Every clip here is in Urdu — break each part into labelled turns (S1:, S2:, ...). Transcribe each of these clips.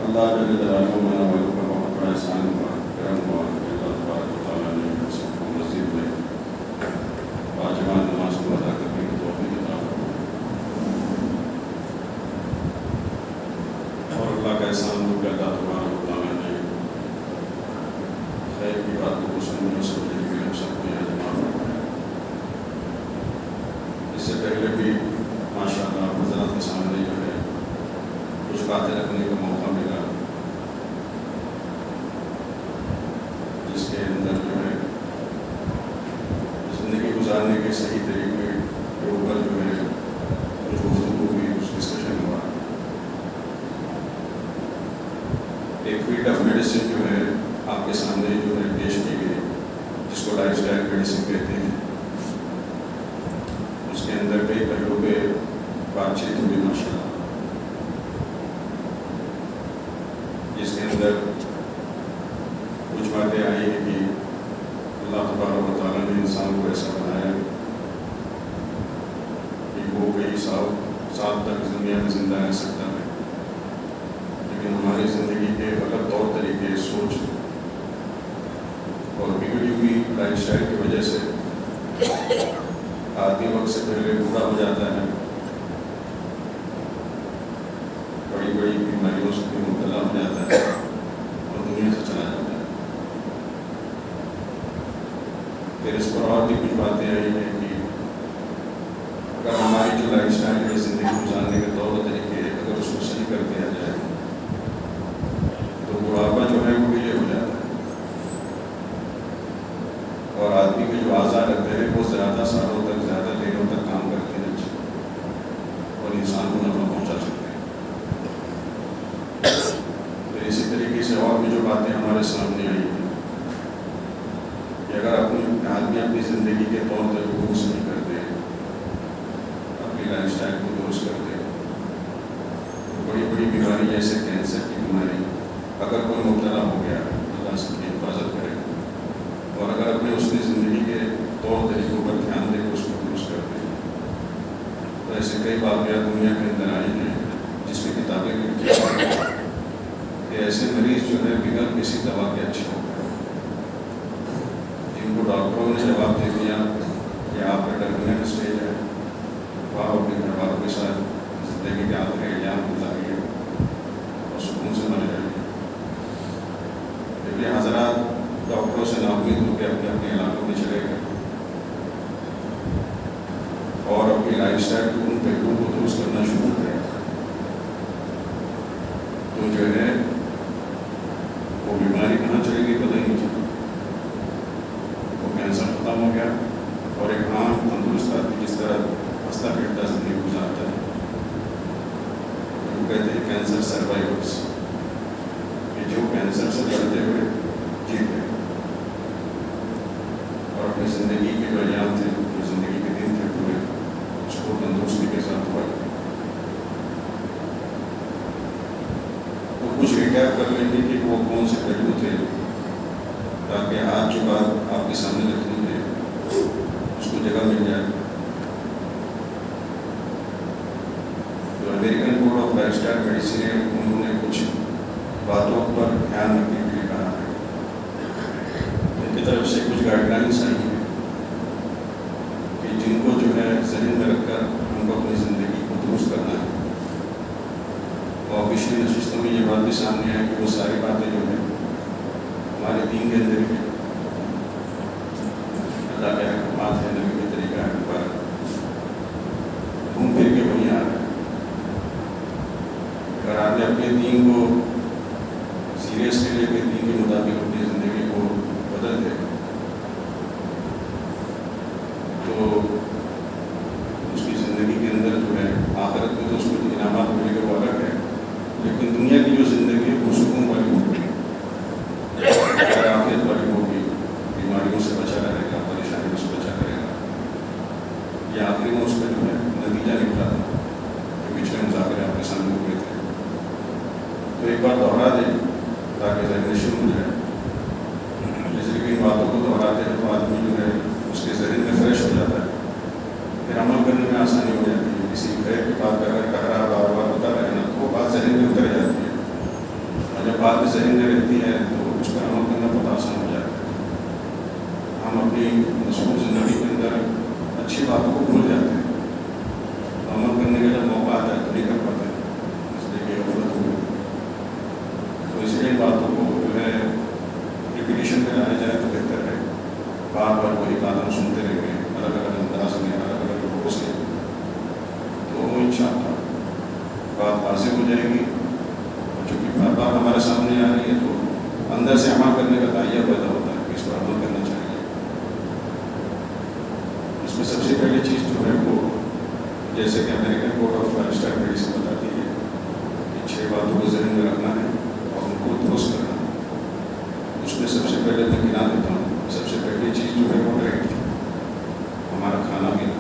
S1: اللہ جل جلالہ مولانا والوں کا بہت بڑا احسان ہوا، کرم ہوا کہ اللہ تبارک و تعالیٰ نے سب کو مسجد میں باجماعت نماز کو ادا کرنے کی توفیق عطا فرمائی، اور اللہ کا احسان ہو کہ اللہ تبارک و تعالیٰ نے خیر کی باتوں کو سننے اور سمجھنے کے لیے ہم سب کو یہاں جمع فرمایا۔ اس سے پہلے بھی ماشاء اللہ حضرات کے سامنے جو ہے کچھ باتیں رکھنے کا موقع ملا، جس کے اندر جو ہے زندگی گزارنے کے صحیح طریقے کے اوپر جو ہے کچھ گفتگو ہوئی، کچھ ڈسکشن ہوا۔ ایک فیلڈ آف میڈیسن جو ہے آپ کے سامنے جو ہے پیش کی گئی، جس کو لائف اسٹائل میڈیسن کہتے ہیں، اس کے اندر کئی پہلو پہ بات چیت ہوئی ماشاء اللہ، جس کے اندر کچھ باتیں آئی ہیں کہ اللہ تبارک و تعالیٰ نے انسان کو ایسا بنایا کہ وہ کئی سال تک دنیا میں زندہ رہ سکتا ہے، لیکن ہماری زندگی کے غلط طور طریقے، سوچ اور بگڑی ہوئی لائف اسٹائل کی وجہ سے آدمی وقت سے پہلے بوڑھا ہو جاتا ہے، بڑی بڑی بیماریوں سے بھی مبتلا ہو جاتا ہے اور دنیا سے چلا جاتا ہے۔ پھر اس پر اور بھی کچھ باتیں آئی ہیں کہ اگر ہماری جو لائف اسٹائل ہے، زندگی گزارنے کے طور طریقے، اگر اس کو صحیح کر دیا جائے تو بڑھاپا جو ہے وہ ڈیلے ہو جاتا ہے، اور آدمی کے جو اعضاء رہتے ہیں وہ زیادہ سالوں تک، زیادہ دنوں تک کام کرتے ہیں اور انسان کو نفع پہنچا سکتے ہیں۔ تو اسی طریقے سے اور بھی جو باتیں ہمارے سامنے آئی ہیں کہ اگر آدمی اپنی زندگی کے طور طریقوں کو صحیح کر دے، اپنی لائف اسٹائل کو درست کر دے، تو بڑی بڑی بیماری جیسے کینسر کی بیماری اگر کوئی مبتلا ہو گیا، اللہ سب کی حفاظت کرے، اور اگر اپنے اس کی زندگی کے طور طریقوں پر دھیان دے کے اس کو درست کر دے، تو ایسے کئی واقعات دنیا کے اندر آئی ہیں جس میں کتابیں لکھی ہیں کہ ایسے مریض جو ہے بغیر کسی دوا کے اچھے ہو گئے، جن کو ڈاکٹروں نے جواب دے دیا کہ آپ کا ٹرمینل اسٹیج ہے، وہ آپ اپنے گھر والوں کے ساتھ زندگی کے آخری ایام گزاریے اور سکون سے مر جائیے، لیکن حضرات ڈاکٹروں سے ناامید ہو کے اپنے اپنے علاقوں میں چلے گئے اور اپنی لائف اسٹائل کے ان پہلوؤں کو درست کرنا شروع کرے، تو جو ہے وہ بیماری کہاں چلے گئی پتہ ہی نہیں چلا، وہ کینسر ختم ہو گیا، اور ایک عام تندرست آدمی جس طرح ہنستا کھیلتا زندگی گزارتا ہے، وہ کہتے ہیں کینسر سروائیورس، کہ جو کینسر سے لڑتے ہوئے جیت گئے اور اپنی زندگی کے جو ایام تھے، جو زندگی کے دن تھے، پورے اس کو تندرستی کے ساتھ ہوا۔ تو کچھ ریکیپ کر لیں گے کہ وہ کون سے پہلو تھے، تاکہ آج جو بات آپ کے سامنے رکھنی ہے اس کو جگہ مل جائے۔ تو American board of life style medicine ہے، انہوں نے کچھ باتوں پر دھیان رکھنے کے لیے کہا ہے، ان کی طرف سے کچھ گائیڈ لائنس آئی ہیں کہ جن کو جو ہے ذہن میں رکھ کر ہم کو اپنی زندگی کو درست کرنا ہے، اور پچھلی نشستوں میں یہ بات بھی سامنے آئی کہ وہ ساری باتیں جو ہیں ہمارے دین کے اندر بھی اللہ کے احکامات ہیں، نبی کے طریقہ ہے پر گھوم پھر کے وہیں آ رہے ہیں۔ اگر آپ نے اپنے دین کو سیریس کے لے کے دین کے مطابق اپنی زندگی کو بدل دے تو اس کی زندگی کے اندر جو ہے آخرت میں تو اس کو انعامات ملے گا وہ الگ ہے، لیکن دنیا کی جو زندگی ہے وہ سکون والی ہوگی، آخرت والی ہوگی، بیماریوں سے بچا رہے گا، پریشانیوں سے بچا رہے گا۔ یہ آخری میں اس کا جو ہے نتیجہ نکلا تھا کہ پچھلے مذاکرے آپ کے سامنے ہوئے تھے، تو ایک بار دوہرا دیں تاکہ ذہن نشین ہو جائے۔ جیسے کہ ان باتوں کو دہراتے ہیں تو آدمی جو ہے اس کے ذہن میں فریش ہو جاتا ہے، پھر عمل کرنے میں آسانی ہو جاتی ہے۔ کسی خیر کی بات اگر کہہ رہا بار بار ہوتا رہے نا تو وہ بات ذہن میں اتر جاتی ہے، بات ذہن میں رہتی ہے تو اس پر عمل کرنا بہت آسان ہو جاتا ہے. ہم اپنی مصروف زندگی کے اندر اچھی باتوں کو بھول جاتے ہیں, عمل کرنے کا جب موقع آتا ہے تو نہیں کر پاتے, اس لیے کہ غلط ہو گئی. تو اس لیے باتوں کو جو ہے ریپیٹیشن میں لایا جائے تو بہتر ہے. بار بار وہی بات ہم سنتے رہیں گے الگ الگ انداز میں, الگ الگ لوگوں سے, تو انشاءاللہ بات واضح ہو جائے گی. اور چونکہ بار بار ہمارے سامنے آ رہی ہے تو اندر سے عمل کرنے کا دائیا پیدا ہوتا ہے کہ اس پر عمل کرنا چاہیے. اس میں سب سے پہلی چیز جو ہے وہ جیسے کہ American code of life style medicine بتاتی ہے کہ 6 باتوں کو ذہن میں رکھنا ہے اور ان کو درست کرنا ہے. اس میں سب سے پہلے میں گنا دیتا ہوں. سب سے پہلی چیز جو ہے وہ ڈائٹ, ہمارا کھانا پینا.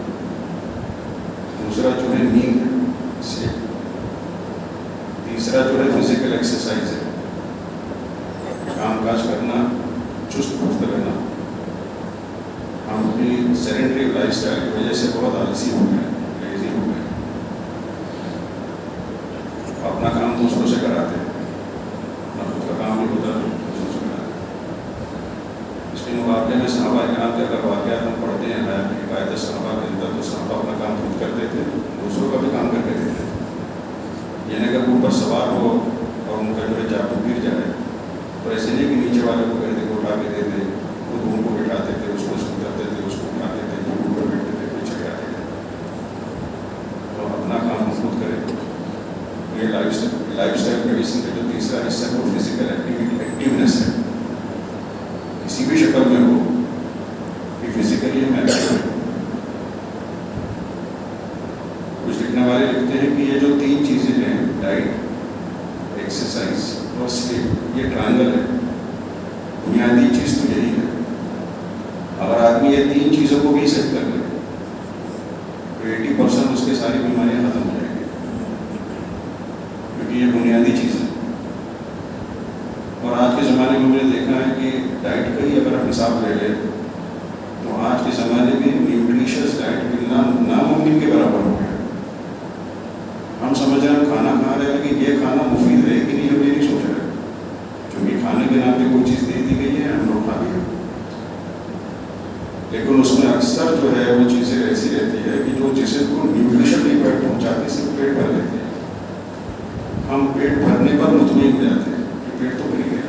S1: دوسرا جو ہے نیند ہے, تیسرا جو ہے فزیکل ایکسرسائز ہے, کام کاج کرنا, چست پست رہنا. ہم اپنی سیڈنٹری لائف اسٹائل کی وجہ سے بہت آلسی ہو گئے, لیزی ہو گئے, اپنا کام دوسروں سے کراتے ہیں, اپنا خود کا کام بھی ہوتا ہے دوسروں سے کراتے ہیں. اس کے مقابلے میں صحابہ کرام کے اگر واقعات ہم پڑھتے ہیں حکایت صحابہ کے اندر, تو صحابہ اپنا کام خود کرتے تھے, دوسروں کا بھی کام کر کے دیتے تھے. یعنی اگر وہ اوپر سوار ہو اور ان کا جو ہے چاقو گر جائے تو ایسے نہیں کہ نیچے والے کو کہتے کو اٹھا کے دے دے, خود ان کو بٹھاتے تھے, اس کو سکھاتے تھے, اس کو اٹھاتے تھے, جو اوپر بیٹھتے تھے پیچھے جاتے تھے. تو اپنا کام ہم خود کریں. یہ لائف اسٹائل میڈیسن کا جو تیسرا حصہ ہے وہ فزیکل ایکٹیونیس ہے, کسی بھی شکل میں ہو کہ فزیکلی ہم ایکٹیو ہیں. کچھ لکھنے والے لکھتے ہیں کہ یہ جو 3 چیزیں ہیں, ڈائٹ, ایکسرسائز اور سلیپ, یہ ٹرائنگل ہے. بنیادی چیز تو یہی ہے. اگر آدمی یہ 3 چیزوں کو بھی سیٹ کر لے تو 80% اس کی ساری بیماریاں ختم ہو جائیں گی, کیونکہ یہ بنیادی چیز ہے. اور آج کے زمانے میں میں نے دیکھا ہے کہ ڈائٹ کا ہی اگر ہم حساب لے لیں تو آج کے زمانے میں نیوٹریشس ڈائٹ ملنا ناممکن کے برابر ہو گیا. ہم سمجھ رہے ہیں کھانا کھا رہے ہیں لیکن یہ کھانا مفید ہے کہ نہیں ہم یہ نہیں سوچ رہے, کیونکہ کھانے کے نام پہ کوئی چیز دے دی گئی ہے, ہم لوگ کھا لیں. لیکن اس میں اکثر جو ہے وہ چیزیں ایسی رہتی ہے کہ جو جسم کو نیوٹریشن نہیں پہنچاتی, صرف پیٹ بھر لیتے ہیں. ہم پیٹ بھرنے پر مطمئن ہو جاتے ہیں کہ پیٹ تو بھر گیا.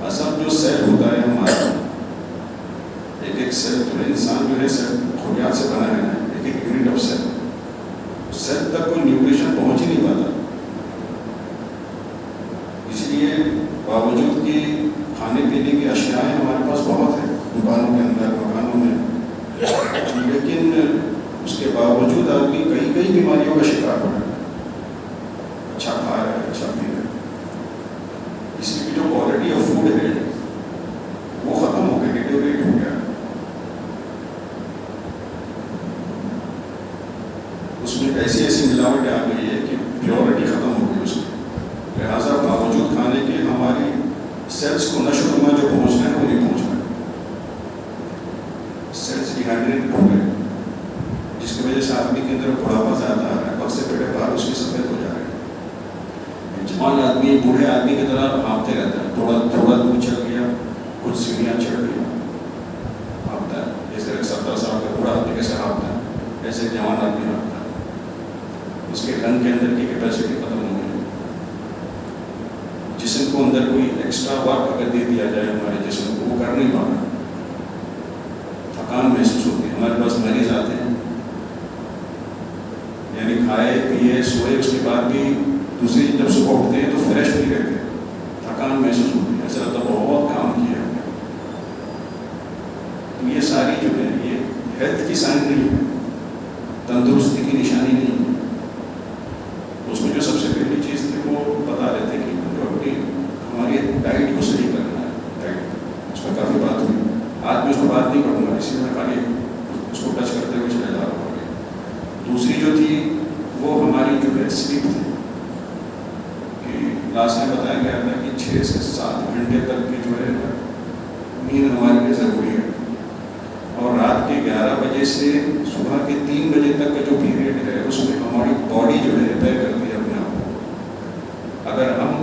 S1: اصل جو سیل ہوتا ہے ہمارا, ایک سیل جو ہے, انسان جو ہے سیل خلیات سے بنا ہے, ایک یونٹ آف سیل, سیل تک کوئی نیوٹریشن پہنچ ہی نہیں پاتا. اس لیے باوجود کہ کھانے پینے کی اشیاء ہمارے پاس بہت ہیں دکانوں کے اندر, مکانوں میں, لیکن اس کے باوجود آدمی کئی بیماریوں کا شکار ہو رہا ہے. اچھا کھا رہا ہے, اچھا پی رہا ہے, اس کی جو کوالٹی آف فوڈ ہے وہ ختم ہو گیا, ڈیٹیوریٹ ہو گیا. اس میں ایسی ملاوٹیں آ گئی ہے کہ پیورٹی ختم ہو گئی اس میں. لہٰذا باوجود کھانے کے ہماری سیلس کو نشو و نما جو پہنچنا ہے وہ نہیں پہنچ رہا ہے. سیلس ڈیہائیڈریٹ ہو گئے, جس کی وجہ سے آدمی کے اندر بڑھاپا زیادہ آ رہا ہے, وقت سے پہلے باہر اس کی سفید ہو جا رہے ہیں. جوان آدمی بوڑھے آدمی کی طرح ہانپتے رہتا ہے, تھوڑا دور چل گیا, کچھ سیڑھیاں چڑھ گیا, ہانپتا ہے. جیسے 70 سال کا بوڑھا آدمی کیسے ہانپتا ہے, ایسے جوان آدمی ہانپتا ہے. اس کے لنگ کے اندر کی کیپیسٹی ختم ہو گئی. جسم کو اندر کوئی ایکسٹرا ورک اگر دے دیا جائے ہمارے جسم کو, وہ کر نہیں پا رہا, تھکان محسوس ہوتی ہے. ہمارے پاس مریض آتے ہیں, یعنی کھائے پیے سوئے اس کے بعد بھی دوسری جب صبح اٹھتے ہیں تو فریش نہیں رہتے, تھکان محسوس ہوتی ہے, ایسا لگتا ہے بہت کام کیا ہے. تو یہ ساری جو ہے یہ ہیلتھ کی سائن نہیں ہے, تندرستی کی نشانی نہیں ہے. اس میں جو سب سے پہلی چیز تھی وہ بتا رہے تھے کہ جو اپنی ہماری ڈائٹ کو صحیح کرنا ہے. ڈائٹ اس میں کافی بات ہوئی, آج میں اس کو بات نہیں کروں گا, اسی میں خالی اس کو ٹچ کرتے ہوئے چلے جا رہا ہوں. دوسری جو تھی وہ ہماری جو ہے سلیپ تھی, کہ لاسٹ میں بتایا گیا تھا کہ 6 سے 7 گھنٹے تک کی جو ہے نیند ہمارے لیے ضروری ہے. اور رات کے 11 بجے سے صبح کے 3 بجے تک کا جو پیریڈ ہے اس میں ہماری باڈی جو ہے طے کرتی ہے اپنے آپ کو. اگر ہم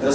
S1: 10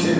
S1: 6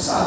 S1: 7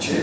S1: 6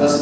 S1: 10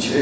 S1: 6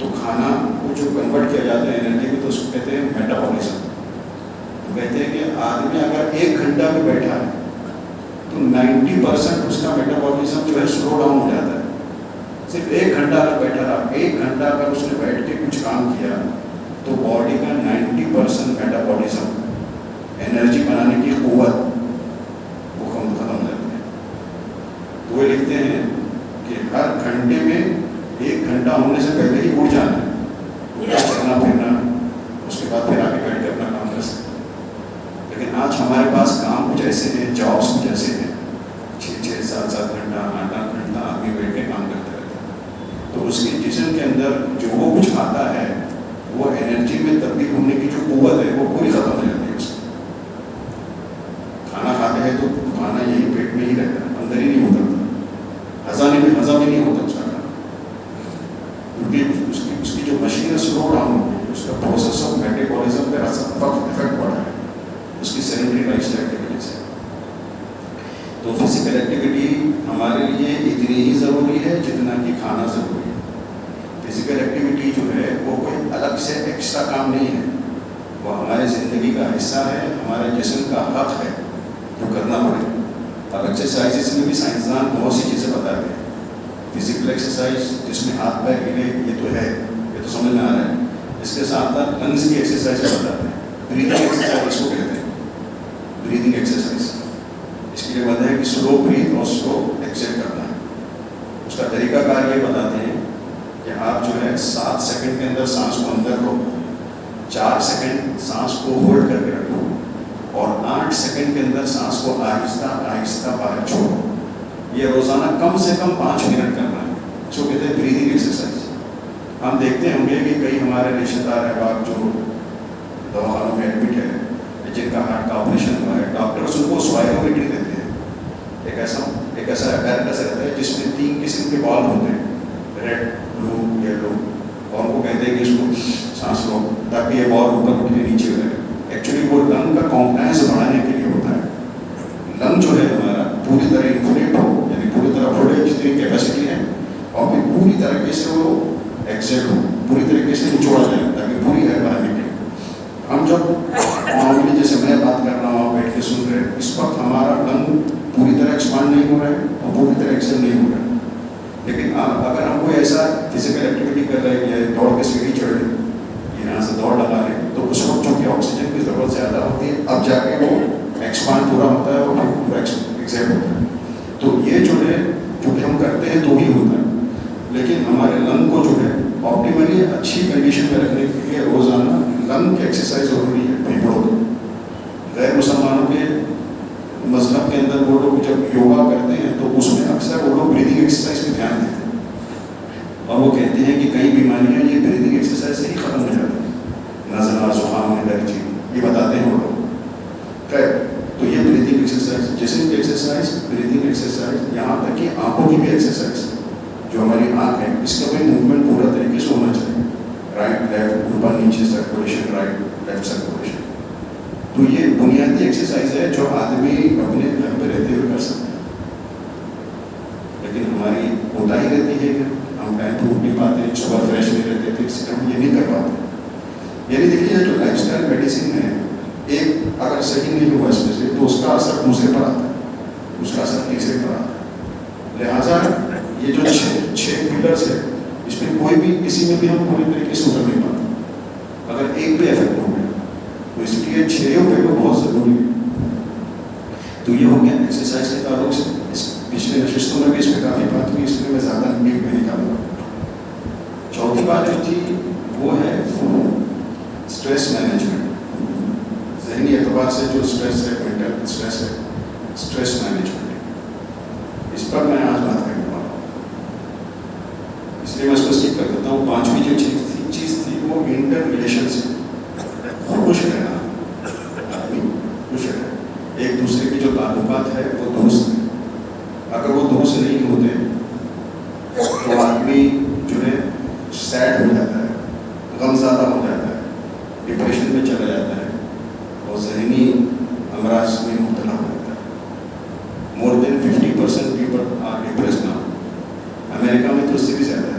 S1: تو کھانا کو جو کنورٹ کیا جاتا ہے انرجی میں تو اس کو کہتے ہیں میٹابولزم. تو کہتے ہیں کہ آدمی اگر 1 گھنٹہ بھی بیٹھا ہے تو 90% اس کا میٹابولزم جو ہے سلو ڈاؤن ہو جاتا ہے. صرف 1 گھنٹہ اگر بیٹھا رہا, 1 گھنٹہ اگر اس نے بیٹھ کے کچھ کام کیا تو باڈی کا 90% میٹابولزم, انرجی بنانے کی قوت, وہ ختم ہو جاتی ہے. تو وہ لکھتے ہیں کہ ہر گھنٹے میں 1 گھنٹہ ہونے سے پہلے ہی اٹھ جانا ہے, چلنا پھرنا, اس کے بعد پھر آگے بیٹھ کے اپنا کام کر سکتے. لیکن آج ہمارے پاس کام کچھ ایسے ہیں, جابس کچھ ایسے ہیں 6-6, 7-7 گھنٹہ, 8-8 گھنٹہ آدمی بیٹھ کے کام کرتے رہتے ہیں. تو اس کے جسم کے اندر جو وہ کچھ کھاتا ہے وہ انرجی میں تبدیل ہونے کی جو قوت ہے وہ پوری ختم ہو جاتی ہے. اس کی کھانا کھاتے ہیں تو کھانا یہی پیٹ میں ہی رہتا ہے, اندر ہی نہیں ہوتا, ہضم ہی نہیں ہوتا اس کا کھانا, کیونکہ اس کی جو مشین ہے سلو ڈاؤن ہو گئی, اس کا پروسیس آف میٹابولزم پہ افیکٹ پڑا ہے اس کی سیڈنٹری لائف اسٹائل کی وجہ سے. تو فزیکل ایکٹیویٹی ہمارے لیے اتنی ہی ضروری ہے جتنا کہ کھانا ضروری ہے. فزیکل ایکٹیویٹی جو ہے وہ کوئی الگ سے ایکسٹرا کام نہیں ہے, وہ ہمارے زندگی کا حصہ ہے, ہمارے جسم کا حق ہے جو کرنا پڑے. اب ایکسرسائز میں بھی سائنسدان بہت سی چیزیں بتاتے ہیں. فزیکل ایکسرسائز جس میں ہاتھ پیر ہلے, یہ تو ہے, یہ تو سمجھ میں آ رہا ہے. اس کے ساتھ ساتھ لنگس کی ایکسرسائز بتاتے ہیں. بریدنگ ایکسرسائز اس کو کہتے ہیں, بریدنگ ایکسرسائز. اس کے لیے بتا ہے کہ سلو بریتھ اور سلو ایکسیل کرنا ہے. اس کا طریقہ کار یہ بتاتے ہیں کہ آپ جو ہے 7 سیکنڈ کے اندر سانس کو اندر لو, 4 سیکنڈ سانس کو ہولڈ کر کے رکھو, اور 8 سیکنڈ کے اندر سانس کو آہستہ آہستہ باہر چھوڑو. یہ روزانہ کم سے کم 5 منٹ کرنا ہے. اس کو کہتے ہیں بریدنگ ایکسرسائز. ہم دیکھتے ہوں گے کہ کئی ہمارے رشتے دار احباب جو دواخانوں میں ایڈمٹ ہے, جن کا ہارٹ کا آپریشن ہوا ہے, ڈاکٹرس ان کو سوائلومیٹری دیتے ہیں. ایک ایسا اپیرٹس رہتا ہے جس میں 3 قسم کے بالب ہوتے ہیں, ریڈ, بلو, یلو, اور وہ کہتے ہیں کہ اس کو سانس لو تاکہ یہ بال اوپر اٹھ کے نیچے ہو جائے. ایکچولی وہ لنگ کا کانفیڈنس بڑھانے کے لیے ہوتا ہے. لنگ جو ہے ہمارا پوری طرح انفلیٹ ہو, یعنی پوری طرح بڑھے جتنی کیپیسٹی ہے, اور پھر پوری طریقے سے وہ ایکسیل ہو, پوری طریقے سے نچوڑا جائے تاکہ پوری ایئر باہر نکلے. ہم جب نارملی جیسے میں بات کر رہا ہوں, آپ بیٹھ کے سن رہے ہیں, اس وقت ہمارا لنگ پوری طرح ایکسپانڈ نہیں ہو رہا ہے اور پوری طرح ایکسیل نہیں ہو رہا ہے. لیکن اگر ہم کوئی ایسا فزیکل ایکٹیویٹی کر رہے ہیں, یا دوڑ کے سیڑھی چڑھ رہے ہیں, یہاں سے دوڑ لگا رہے ہیں, تو اس وقت چونکہ آکسیجن کی ضرورت زیادہ ہوتی ہے, اب جا کے وہ ایکسپانڈ پورا ہوتا ہے اور پورا ایکسیل ہوتا ہے. تو یہ جو ہے چونکہ ہم کرتے ہیں تو ہی ہوتا ہے. لیکن ہمارے لنگ کو جو ہے آپٹیملی اچھی کنڈیشن میں رکھنے کے لیے روزانہ لنگ کی ایکسرسائز ضروری ہے. پیپلوں غیر مسلمانوں کے مذہب کے اندر وہ لوگ جب یوگا کرتے ہیں تو اس میں اکثر وہ لوگ بریدنگ ایکسرسائز پہ دھیان دیتے ہیں, اور وہ کہتے ہیں کہ کئی بیماریاں یہ بریدنگ ایکسرسائز سے ہی ختم ہو جاتی ہیں, نزلہ, زکام, الرجی, یہ بتاتے ہیں وہ لوگ. تو یہ بریدنگ ایکسرسائز, جسم کی ایکسرسائز, بریدنگ ایکسرسائز, یہاں تک کہ آنکھوں کی بھی ایکسرسائز. جو ہماری آنکھ ہے اس کا بھی موومنٹ پورا طریقے سے ہونا چاہیے, رائٹ لیفٹ, اوپر نیچے سرکولیشن, رائٹ لیفٹ سرکولیشن. تو یہ بنیادی ایکسرسائز ہے جو آدمی اپنے گھر پہ رہتے ہوئے کر سکتے ہیں. لیکن ہماری کوتاہی رہتی ہے کہ ہم ٹائم پہ اٹھ نہیں پاتے, صبح فریش نہیں رہتے تھے, اس لیے ہم یہ نہیں کر پاتے. یعنی دیکھیے جو لائف اسٹائل میڈیسن ہے, ایک اگر صحیح نہیں ہوا اس میں سے تو اس کا اثر دوسرے پر آتا ہے, اس کا اثر تیسرے پر آتا ہے. لہٰذا یہ جو 6 پلرس ہے, اس میں کوئی بھی کسی میں بھی ہم پوری طریقے سے اتر نہیں پاتے. اگر ایک بھی افیکٹ ہو گیا تو اس لیے 6 پہلو بہت ضروری ہے. تو یہ ہو گیا ایکسرسائز کے تعلق سے. پچھلے نشستوں میں بھی اس پہ کافی بات ہوئی, اس لیے میں زیادہ ڈیپ میں نہیں کروں گا. چوتھی بات جو تھی وہ ہے اسٹریس مینجمنٹ. ذہنی اعتبار سے جو اسٹریس ہے, مینٹل اسٹریس ہے, اسٹریس مینجمنٹ, اس پر میں آج بات کرنے والا ہوں. اس لیے میں اس کو اسکپ کر دیتا ہوں. 5ویں جو چیز تھی وہ انٹر ریلیشن سے خوش رہنا, آدمی خوش رہے, ایک دوسرے کے جو تعلقات ہے وہ درست ہیں. اگر وہ درست نہیں ہوتے تو آدمی جو ہے سیڈ ہو جاتا ہے, غم زدہ ہو جاتا ہے, ڈپریشن میں چلا جاتا ہے, اور ذہنی امراض میں مبتلا ہو جاتا ہے. مور دین 50% پیپل آر ڈپریسڈ ناؤ. امریکہ میں تو اس سے بھی زیادہ ہے.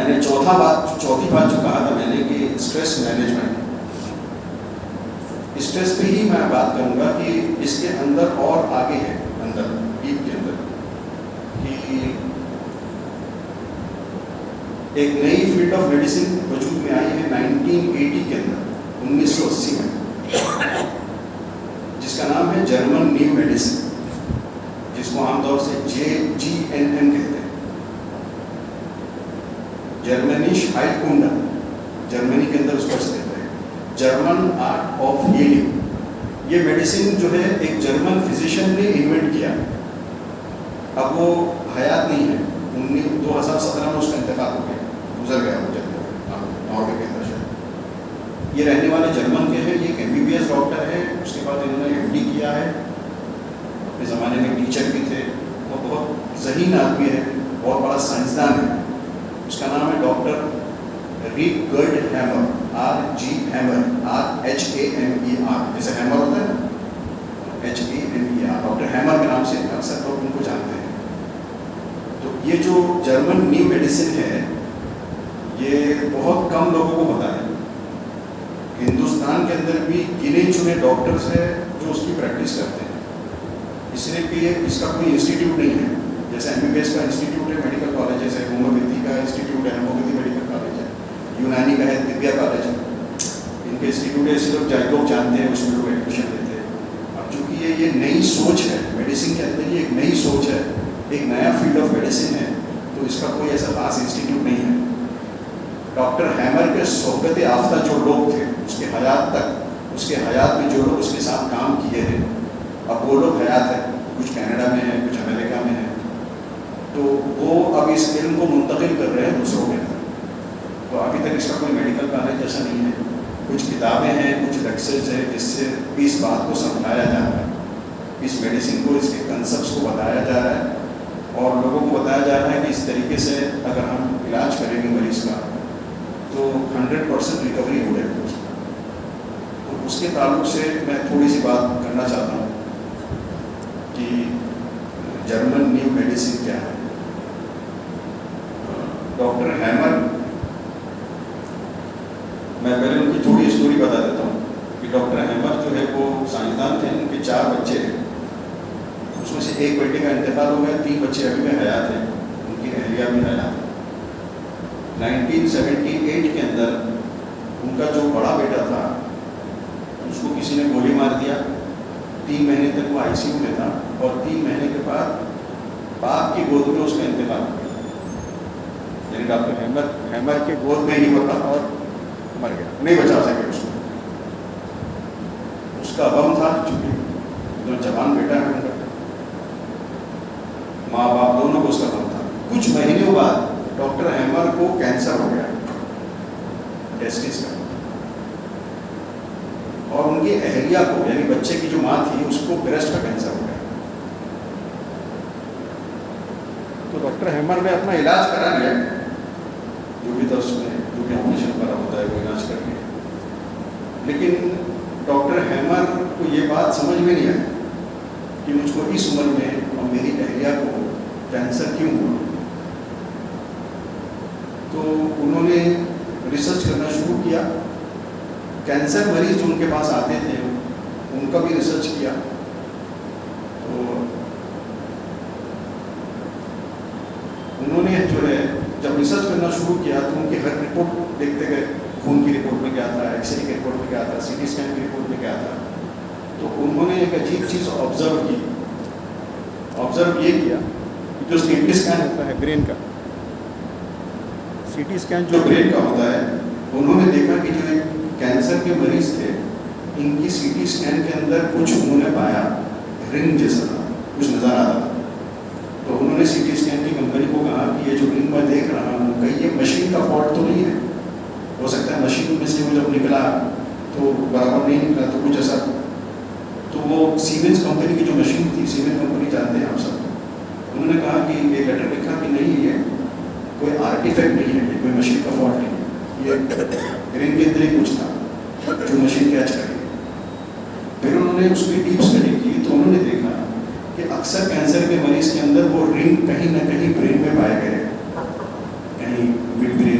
S1: میں نے چوتھی بات جو کہا تھا میں نے کہ اسٹریس مینجمنٹ، اسٹریس پہ ہی میں بات کروں گا کہ اس کے اندر اور آگے ہے، اندر ڈیپ کے اندر کہ ایک نئی فیلڈ آف میڈیسن وجود میں آئی ہے 1980 کے اندر، 1980 میں، جس کا نام ہے جرمن نیو میڈیسن، جس کو عام طور سے JGNM کہتے ہیں، جرمنش ہائلکنڈر، جرمنی کے اندر اس کو کہتے ہیں جرمن آرٹ آف ہیلنگ۔ یہ میڈیسن جو ہے ایک جرمن فزیشین نے انوینٹ کیا، اب وہ حیات نہیں ہے، 2017 میں اس کا انتقال ہو گیا، گزر گیا وہ ناروے کے اندر شاید۔ یہ رہنے والے جرمن کے ہیں، یہ ایک MBBS ڈاکٹر ہے، اس کے بعد انہوں نے MD کیا ہے، اپنے زمانے میں ٹیچر بھی تھے، وہ بہت ذہین آدمی ہے، بہت بڑا سائنسدان ہے۔ اس کا نام ہے ڈاکٹر ریکرڈ ہیمر، RG ہیمر، HAMER، جیسے ہیمر ہوتا ہے نا، HAMER، ڈاکٹر ہیمر کے نام سے اکثر لوگ ان کو جانتے ہیں۔ تو یہ جو جرمن نیو میڈیسن ہے یہ بہت کم لوگوں کو پتہ ہے، ہندوستان کے اندر بھی گنے چنے ڈاکٹرز ہیں جو اس کی پریکٹس کرتے ہیں، اس لیے کہ اس کا کوئی انسٹیٹیوٹ نہیں ہے، جیسے MBBS کا انسٹیٹیوٹ ہے، میڈیکل کالج ہے، ہومیوپیتھی کا انسٹیٹیوٹ ہے، ہومیوپیتھی میڈیکل کالج ہے، یونانی کا ہے، طبیہ کالج ہے، ان کے انسٹیٹیوٹ ہے، اسے لوگ جانتے ہیں، اس میں لوگ ایڈمیشن لیتے ہیں۔ اب چونکہ یہ نئی سوچ ہے میڈیسن کے اندر، یہ ایک نئی سوچ ہے، ایک نیا فیلڈ آف میڈیسن ہے، تو اس کا کوئی ایسا خاص انسٹیٹیوٹ نہیں ہے۔ ڈاکٹر ہیمر کے صحبت یافتہ جو لوگ تھے اس کے حیات تک، اس کے حیات میں جو لوگ اس کے ساتھ کام کیے ہیں، اب وہ لوگ حیات ہیں، کچھ کینیڈا میں ہیں، کچھ امریکہ میں ہیں، تو وہ اب اس علم کو منتقل کر رہے ہیں دوسروں کے اندر۔ تو ابھی تک اس کا کوئی میڈیکل کالج جیسا نہیں ہے، کچھ کتابیں ہیں، کچھ لیکچرز ہیں جس سے اس بات کو سمجھایا جا رہا ہے، اس میڈیسن کو، اس کے کنسپٹس کو بتایا جا رہا ہے، اور لوگوں کو بتایا جا رہا ہے کہ اس طریقے سے اگر ہم علاج کریں گے مریض کا تو 100% ریکوری ہو جائے گی۔ تو اس کے تعلق سے میں تھوڑی سی بات کرنا چاہتا ہوں کہ جرمن نیو میڈیسن کیا ہے۔ ڈاکٹر ہیمر، میں پہلے ان کی تھوڑی اسٹوری بتا دیتا ہوں کہ ڈاکٹر ہیمر جو ہے وہ سائنسدان تھے، ان کے 4 بچے ہیں، اس میں سے ایک بیٹے کا انتقال ہو گیا، 3 بچے ابھی بھی حیات ہیں، ان کی اہلیہ بھی حیات ہے۔ 1978 کے اندر ان کا جو بڑا بیٹا تھا اس کو کسی نے گولی مار دیا، 3 مہینے تک وہ ICU میں تھا، اور 3 مہینے کے بعد باپ کی گود میں اس کا انتقال ہو گیا، یعنی ڈاکٹر ہیمر کے گود میں ہی وہ تھا اور مر گیا، نہیں بچا سکے اس کو۔ اس کا غم تھا چونکہ جو جوان بیٹا ہے ان کا، ماں باپ دونوں کو اس کا غم تھا۔ کچھ مہینوں بعد ڈاکٹر ہیمر کو کینسر ہو گیا ٹیسٹس کا، اور ان کی اہلیہ کو یعنی بچے کی جو ماں تھی اس کو بریسٹ کا کینسر ہو گیا۔ تو ڈاکٹر ہیمر نے اپنا علاج کرا لیا، جو بھی تھا اس میں، جو بھی آپریشن کرا ہوتا ہے وہ علاج کر لیا، لیکن ڈاکٹر ہیمر کو یہ بات سمجھ میں نہیں آئی کہ مجھ کو اس عمر میں اور میری اہلیہ کو کینسر کیوں ہوا۔ تو انہوں نے ریسرچ کرنا شروع کیا، کینسر مریض جو ان کے پاس آتے تھے ان کا بھی ریسرچ کیا۔ تو انہوں نے جو ہے جب ریسرچ کرنا شروع کیا تو ان کی ہر رپورٹ دیکھتے گئے، خون کی رپورٹ میں کیا تھا، ایکس رے کی رپورٹ میں کیا تھا، CT اسکین کی رپورٹ میں کیا تھا۔ تو انہوں نے ایک عجیب چیز آبزرو کی، آبزرو یہ کیا کہ جو CT اسکین ہوتا ہے برین کا، CT اسکین جو برین کا ہوتا ہے، انہوں نے دیکھا کہ جو کینسر کے مریض تھے ان کی CT اسکین کے اندر کچھ انہوں نے پایا رنگ جیسا تھا، کچھ نظر آتا تھا۔ تو انہوں نے CT اسکین کی کمپنی کو کہا کہ یہ جو رنگ میں دیکھ رہا ہوں کہیں یہ مشین کا فالٹ تو نہیں ہے، ہو سکتا ہے مشین میں سے وہ جب نکلا تو برابر نہیں نکلا تو کچھ ایسا۔ تو وہ سیمنز کمپنی کی جو مشین تھی، سیمنز کمپنی جانتے ہیں آپ سب، انہوں نے کہا کہ یہ لیٹر لکھا کہ نہیں یہ کوئی آرٹیفیکٹ نہیں ہے، یہ کوئی مشین کا فالٹ نہیں ہے، یہ رنگ کے اندر ہی کچھ تھا جو مشین کیچ کر گئی۔ پھر انہوں نے اس کی ڈیپ اسٹڈی کی تو انہوں نے دیکھا کہ اکثر کینسر کے مریض کے اندر وہ رنگ کہیں نہ کہیں برین میں پائے گئے، کہیں مڈ برین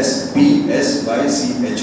S1: SPSYCH,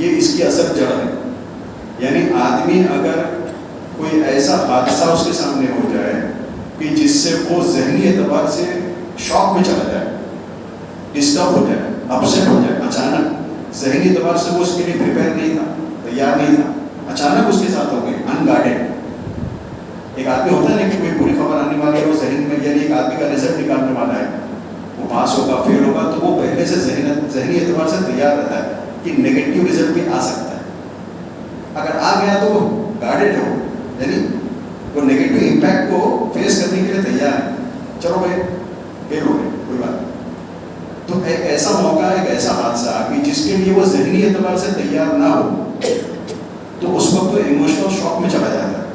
S1: یہ اس کی اثر جڑ ہے. یعنی آدمی اگر کوئی ایسا حادثہ اس کے سامنے ہو جائے کہ جس سے وہ ذہنی اعتبار سے شاک میں چلا جائے, ڈسٹرب ہو جائے, اپسیٹ ہو جائے, اچانک ذہنی اعتبار سے وہ اس کے لیے پریپیئر نہیں تھا, تیار نہیں تھا, اچانک اس کے ساتھ ہو گئی انگارڈیڈ. ایک آدمی ہوتا ہے نا کہ کوئی بری خبر آنے والی ہے, وہ ذہن میں, یعنی ایک آدمی کا رزلٹ نکالنے والا ہے, وہ پاس ہوگا فیل ہوگا, تو وہ پہلے سے ذہنی اعتبار سے تیار رہتا ہے کہ نگیٹو رزلٹ بھی آ سکتا ہے. اگر آ گیا تو وہ گارڈیڈ ہو, یعنی وہ نگیٹو امپیکٹ کو فیس کرنے کے لیے تیار ہے. چلو بھائی فیل ہو گئے, کوئی بات نہیں. تو ایک ایسا موقع, ایک ایسا حادثہ کہ جس کے لیے وہ ذہنی اعتبار سے تیار نہ ہو, تو اس وقت وہ ایموشنل شاک میں چلا جاتا ہے.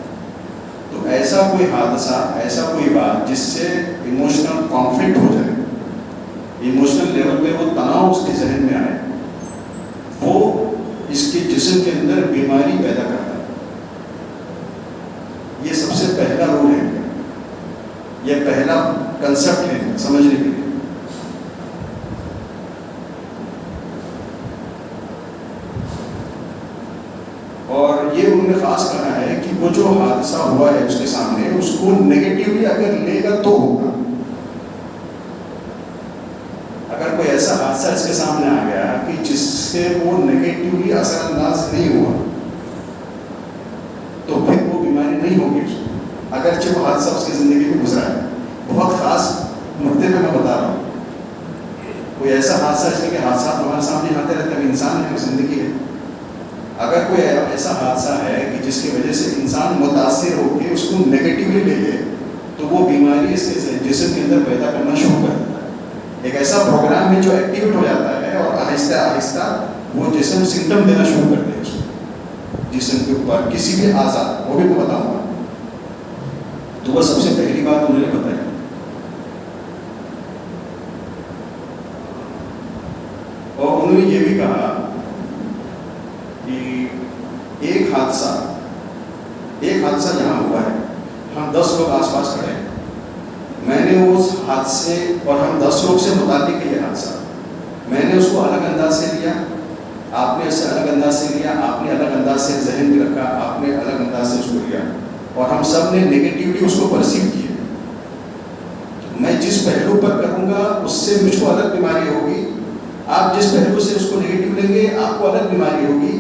S1: تو ایسا کوئی حادثہ, ایسا کوئی بات جس سے ایموشنل کانفلکٹ ہو جائے, ایموشنل لیول پہ وہ تناؤ اس کے ذہن میں آئے, وہ اس کے جسم کے اندر بیماری پیدا کرتا ہے. یہ سب سے پہلا رول ہے, یہ پہلا کنسپٹ ہے سمجھنے کے لیے. اور یہ انہوں نے خاص کہا ہے کہ وہ جو حادثہ ہوا ہے اس کے سامنے, اس کو نیگیٹیولی اگر لے گا تو ہوگا. اگر کوئی ایسا حادثہ اس کے سامنے آ گیا کہ جس سے وہ نیگیٹیولی اثر انداز نہیں ہوا, تو پھر وہ بیماری نہیں ہوگی. اگرچہ وہ حادثہ اس کی زندگی میں گزرا ہے, بہت خاص نقطے پہ میں بتا رہا ہوں. کوئی ایسا حادثہ, اس لیے کہ حادثات ہمارے سامنے آتے رہتے ہیں, انسان ہے, زندگی ہے. اگر کوئی ایسا حادثہ ہے کہ جس کی وجہ سے انسان متاثر ہو کے اس کو نیگیٹیولی لے لے, تو وہ بیماری اس کے جسم کے اندر پیدا کرنا شروع کر دیتا ہے. ایک ایسا پروگرام ہے جو ایکٹیویٹ ہو جاتا ہے, اور آہستہ آہستہ وہ جسم سمٹم دینا شروع کر دے اس کو, جسم کے اوپر کسی بھی اعضاء, وہ بھی میں بتاؤں گا. تو وہ سب سے پہلی بات انہوں نے بتائی. اور انہوں نے یہ بھی کہا کہ ایک حادثہ یہاں ہوا ہے, ہم 10 لوگ آس پاس کھڑے ہیں, میں نے اس حادثے, اور ہم 10 لوگ سے متعلق ہے یہ حادثہ, میں نے اس کو الگ انداز سے لیا, آپ نے اس سے الگ انداز سے لیا, آپ نے الگ انداز سے ذہن میں رکھا, آپ نے الگ انداز سے اس کو لیا, اور ہم سب نے نیگیٹیولی اس کو پرسیو کیا. میں جس پہلو پر کروں گا اس سے مجھ کو الگ بیماری ہوگی, آپ جس پہلو سے اس کو نیگیٹو لیں گے آپ کو الگ بیماری ہوگی.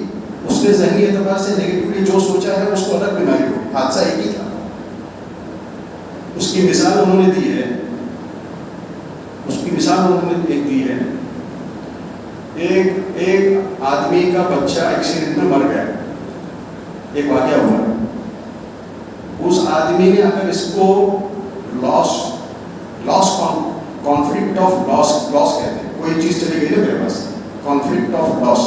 S1: اس نے ذہنی اعتبار سے نیگیٹولی جو سوچا ہے اس کو الگ بیماری ہوگی. حادثہ ایک ہی تھا. اس کی مثال انہوں نے دی ہے, ایک دی ہے, ایک آدمی کا بچہ ایکسیڈنٹ میں مر گیا, ایک واقعہ ہوا. اس آدمی نے اگر اس کو لاس کانفلکٹ آف لاس کہتے ہیں, کوئی چیز چلی گئی نا میرے پاس, کانفلکٹ آف لاس,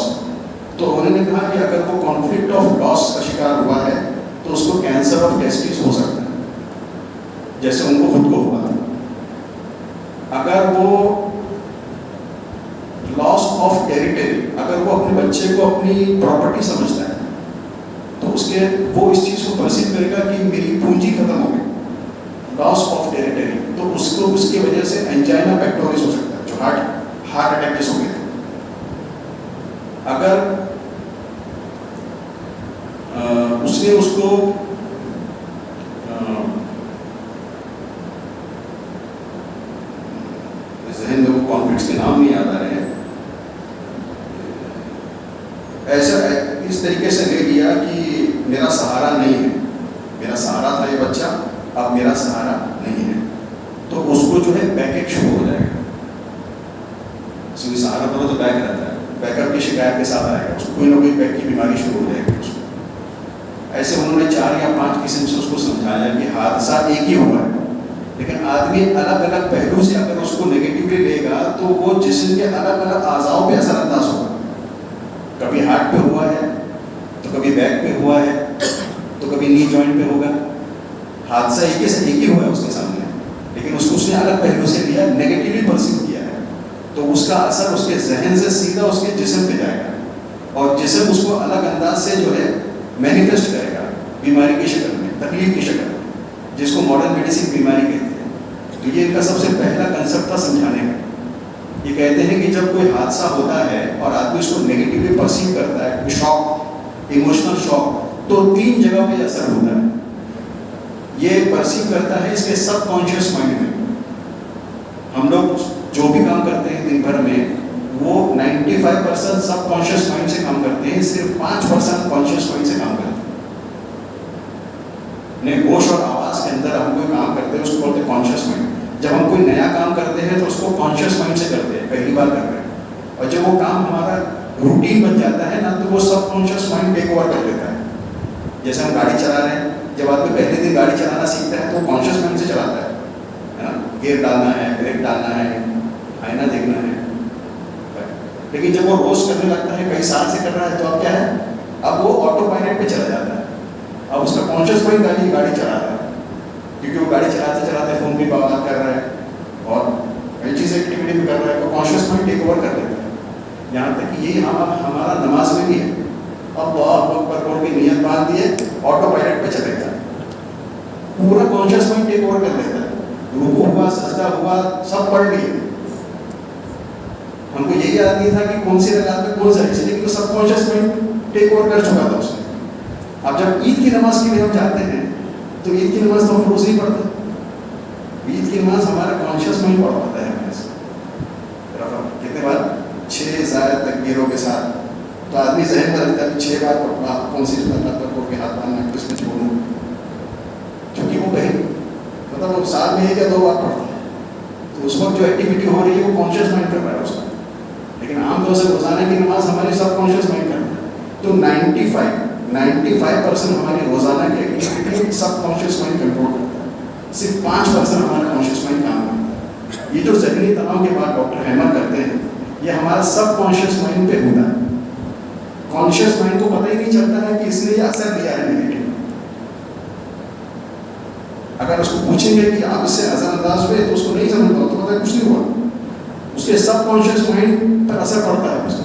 S1: تو انہوں نے کہا کہ اگر وہ کانفلکٹ آف لاس کا شکار ہوا ہے تو اس کو کینسر آف ٹیسٹس ہو سکتا ہے, جیسے ان کو خود کو ہوا تھا. اگر وہ لاس آف ٹیریٹری, اگر وہ اپنے بچے کو اپنی پراپرٹی سمجھتا ہے تو وہ اس چیز کو پرسیو کرے گا کہ میری پونجی ختم ہو گئی, لاس آف ٹیریٹری, تو اس کی وجہ سے انجائنا پیکٹورس ہو سکتا ہے, جو ہارٹ اٹیک جیسے ہو گئے تھے. اگر اس نے اس کو ذہن میں وہ کانفلکٹس کے نام نہیں یاد آ رہے ہیں, ایسا اس طریقے سے لے لیا کہ میرا سہارا نہیں ہے, میرا سہارا تھا یہ بچہ, اب میرا سہارا نہیں ہے, تو اس کو جو ہے بیک ایک شروع ہو جائے گا. سہارا کرو تو بیک رہتا ہے, بیک اپ کی شکایت کے ساتھ آئے گا, اس کو کوئی نہ کوئی بیک کی بیماری شروع ہو جائے گی اس کو. ایسے انہوں نے 4 یا 5 قسم سے اس کو سمجھایا کہ حادثہ ایک ہی ہوا ہے, لیکن آدمی الگ الگ پہلو سے اگر اس کو نیگیٹیولی لے گا تو وہ جسم کے الگ الگ اعضاؤں پہ اثر انداز ہوگا. کبھی ہارٹ پہ ہوا ہے, تو کبھی بیک پہ ہوا ہے, تو کبھی نی جوائنٹ پہ ہوگا. حادثہ ایک ہی ہوا ہے اس کے سامنے, لیکن اس نے الگ پہلو سے لیا, نیگیٹیولی پرسیو کیا ہے, تو اس کا اثر اس کے ذہن سے سیدھا اس کے جسم پہ جائے گا, اور جسم اس کو الگ انداز سے جو ہے مینیفیسٹ کرے گا بیماری کی شکل میں, تکلیف کی شکل میں, جس کو ماڈرن میڈیسن بیماری کہتے ہیں. تو یہ ان کا سب سے پہلا کنسپٹ تھا سمجھانے کا.
S2: یہ کہتے ہیں کہ جب کوئی حادثہ ہوتا ہے اور آدمی اس کو نیگیٹولی پرسیو کرتا ہے، شاک، ایموشنل شاک، تو 3 جگہ پہ اثر ہوتا ہے. یہ پرسیو کرتا ہے اس کے سب کانشیس مائنڈ میں. ہم لوگ جو بھی کام کرتے ہیں دن بھر میں وہ 95% سب کانشیس مائنڈ سے کام کرتے ہیں، صرف 5% کانشیس مائنڈ سے کام کرتے ہیں. ہوش اور آواز کے اندر ہم کوئی کام کرتے ہیں اس کو بولتے ہیں کانشیس مائنڈ. جب ہم کوئی نیا کام کرتے ہیں تو اس کو کانشیس مائنڈ سے کرتے ہیں، پہلی بار کر رہے ہیں، اور جب وہ کام ہمارا روٹین بن جاتا ہے نا تو وہ سب کانشیس مائنڈ ٹیک اوور کر لیتا ہے. جیسے ہم گاڑی چلا رہے ہیں، جب آدمی پہلے دن گاڑی چلانا سیکھتا ہے تو وہ کانشیس مائنڈ سے چلاتا ہے، گیئر ڈالنا ہے، بریک ڈالنا ہے، آئینہ دیکھنا ہے. لیکن جب وہ روز کرنے لگتا ہے، کئی سال سے کر رہا ہے، تو اب کیا ہے، اب وہ آٹو پائلٹ پہ چلا جاتا ہے. اب اس کا کانشیس مائنڈ گاڑی چلا رہا ہے، کیونکہ وہ گاڑی چلاتے چلاتے فون بھی بات کر رہا ہے اور کئی چیز ایکٹیویٹی بھی کر رہا ہے، تو کانشیس مائنڈ ٹیک اوور کر لیتا ہے. یہاں تک کہ یہ ہمارا نماز میں بھی ہے. اب اللہ اکبر بول کے نیت باندھ دیے، آٹو پائلٹ پہ چلے گا، پورا کانشیس مائنڈ ٹیک اوور کر لیتا ہے. رکوع ہوا، سجدہ ہوا، سب پڑھ لیے. ہم کو یہی یاد نہیں تھا کہ کون سی رکعت میں کون سا حصہ، لیکن وہ سب کانشیس مائنڈ ٹیک اوور کر چکا تھا اس نے. اب جب عید کی نماز کے لیے ہم جاتے ہیں تو عید کی نماز تو ہم روز نہیں پڑھتے. عید کی نماز ہمارا کانشیس مائنڈ پڑھ پاتا ہے ہمیں سے. کتنے بار 6 زائد تکبیروں کے ساتھ، تو آدمی ذہن میں رکھتا ہے کہ 6 بار پڑھنا، کون سی اللہ پر کے ہاتھ باندھنا، کس میں چھوڑوں، کیونکہ وہ کہیں مطلب وہ سال میں 1 یا 2 بار پڑھتا ہے. تو اس وقت جو ایکٹیویٹی ہو رہی ہے وہ کانشیس مائنڈ کر رہا ہے اس کا. لیکن عام طور سے روزانہ کی نماز ہماری سب کانشیس مائنڈ کرتا ہے. تو 95% ہماری روزانہ کی ایکٹیویٹی سب کانشیس مائنڈ کنٹرول کرتا ہے. صرف 5% ہمارا کانشیس مائنڈ کام کرتا ہے. یہ جو ذہنی تناؤ کے بعد ڈاکٹر ہیمر کرتے ہیں، یہ ہمارا سب کانشیس مائنڈ پہ ہوتا ہے. کانشیس مائنڈ کو پتہ ہی نہیں چلتا ہے کہ اس نے یہ اثر دیا ہے نیگیٹو. اگر اس کو پوچھیں گے کہ آپ اس سے اثر انداز ہوئے تو اس کو نہیں سمجھتا، تو پتہ ہے کچھ نہیں ہوا. اس کے سب کانشیس مائنڈ پر اثر پڑتا ہے اس کا.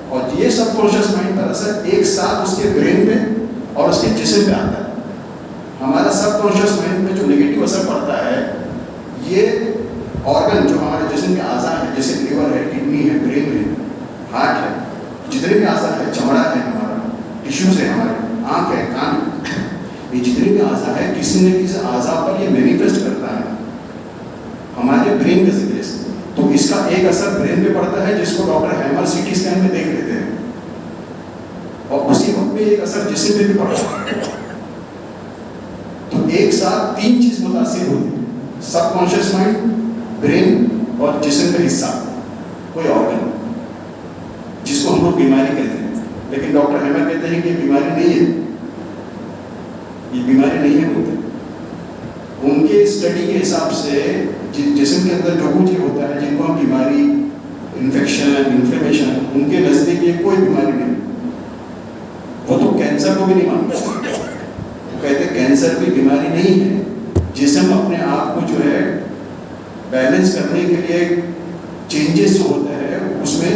S2: اور یہ سب کانشیس مائنڈ پر اثر ایک ساتھ اس کے برین پہ اور اس کے جسم پہ آتا ہے. ہمارا سب کانشیس مائنڈ پہ جو نگیٹو اثر پڑتا ہے، یہ آرگن جو ہمارے جسم کے اعضاء ہیں، جیسے لیور ہے، کڈنی ہے، برین ہے، ہارٹ ہے، جتنے بھی اعضاء ہے، چمڑا ہے ہمارا، ٹیشوز ہے ہمارے، آنکھ ہے، کان، یہ جتنے بھی اعضاء ہے، کسی نہ کسی اعضاء پر یہ مینیفیسٹ کرتا ہے ہمارے برین کے ذریعے سے. تو اس کا ایک اثر برین پہ پڑتا ہے، جس کو ڈاکٹر ہیمر CT اسکین میں دیکھ لیتے ہیں، اور اسی وقت میں ایک اثر جسم پہ بھی پڑتا ہے. تو ایک ساتھ 3 چیز متاثر ہوتی ہے، سب کانشیس مائنڈ، برین اور جسم کا حصہ، کوئی آرگن، جس کو ہم لوگ بیماری کہتے ہیں. لیکن ڈاکٹر ہیمر کہتے ہیں کہ یہ بیماری نہیں ہے، یہ بیماری نہیں ہے بولتے. ان کے اسٹڈی کے حساب سے جسم کے اندر جو کچھ ہوتا ہے، جن کو ہم بیماری، انفیکشن، انفلیمیشن، ان کے نزدیک یہ کوئی بیماری نہیں. وہ تو کینسر کو بھی نہیں مانتے، وہ کہتے ہیں کینسر بھی بیماری نہیں ہے. جسم اپنے آپ کو جو ہے بیلنس کرنے کے لیے چینجز جو ہوتا ہے اس میں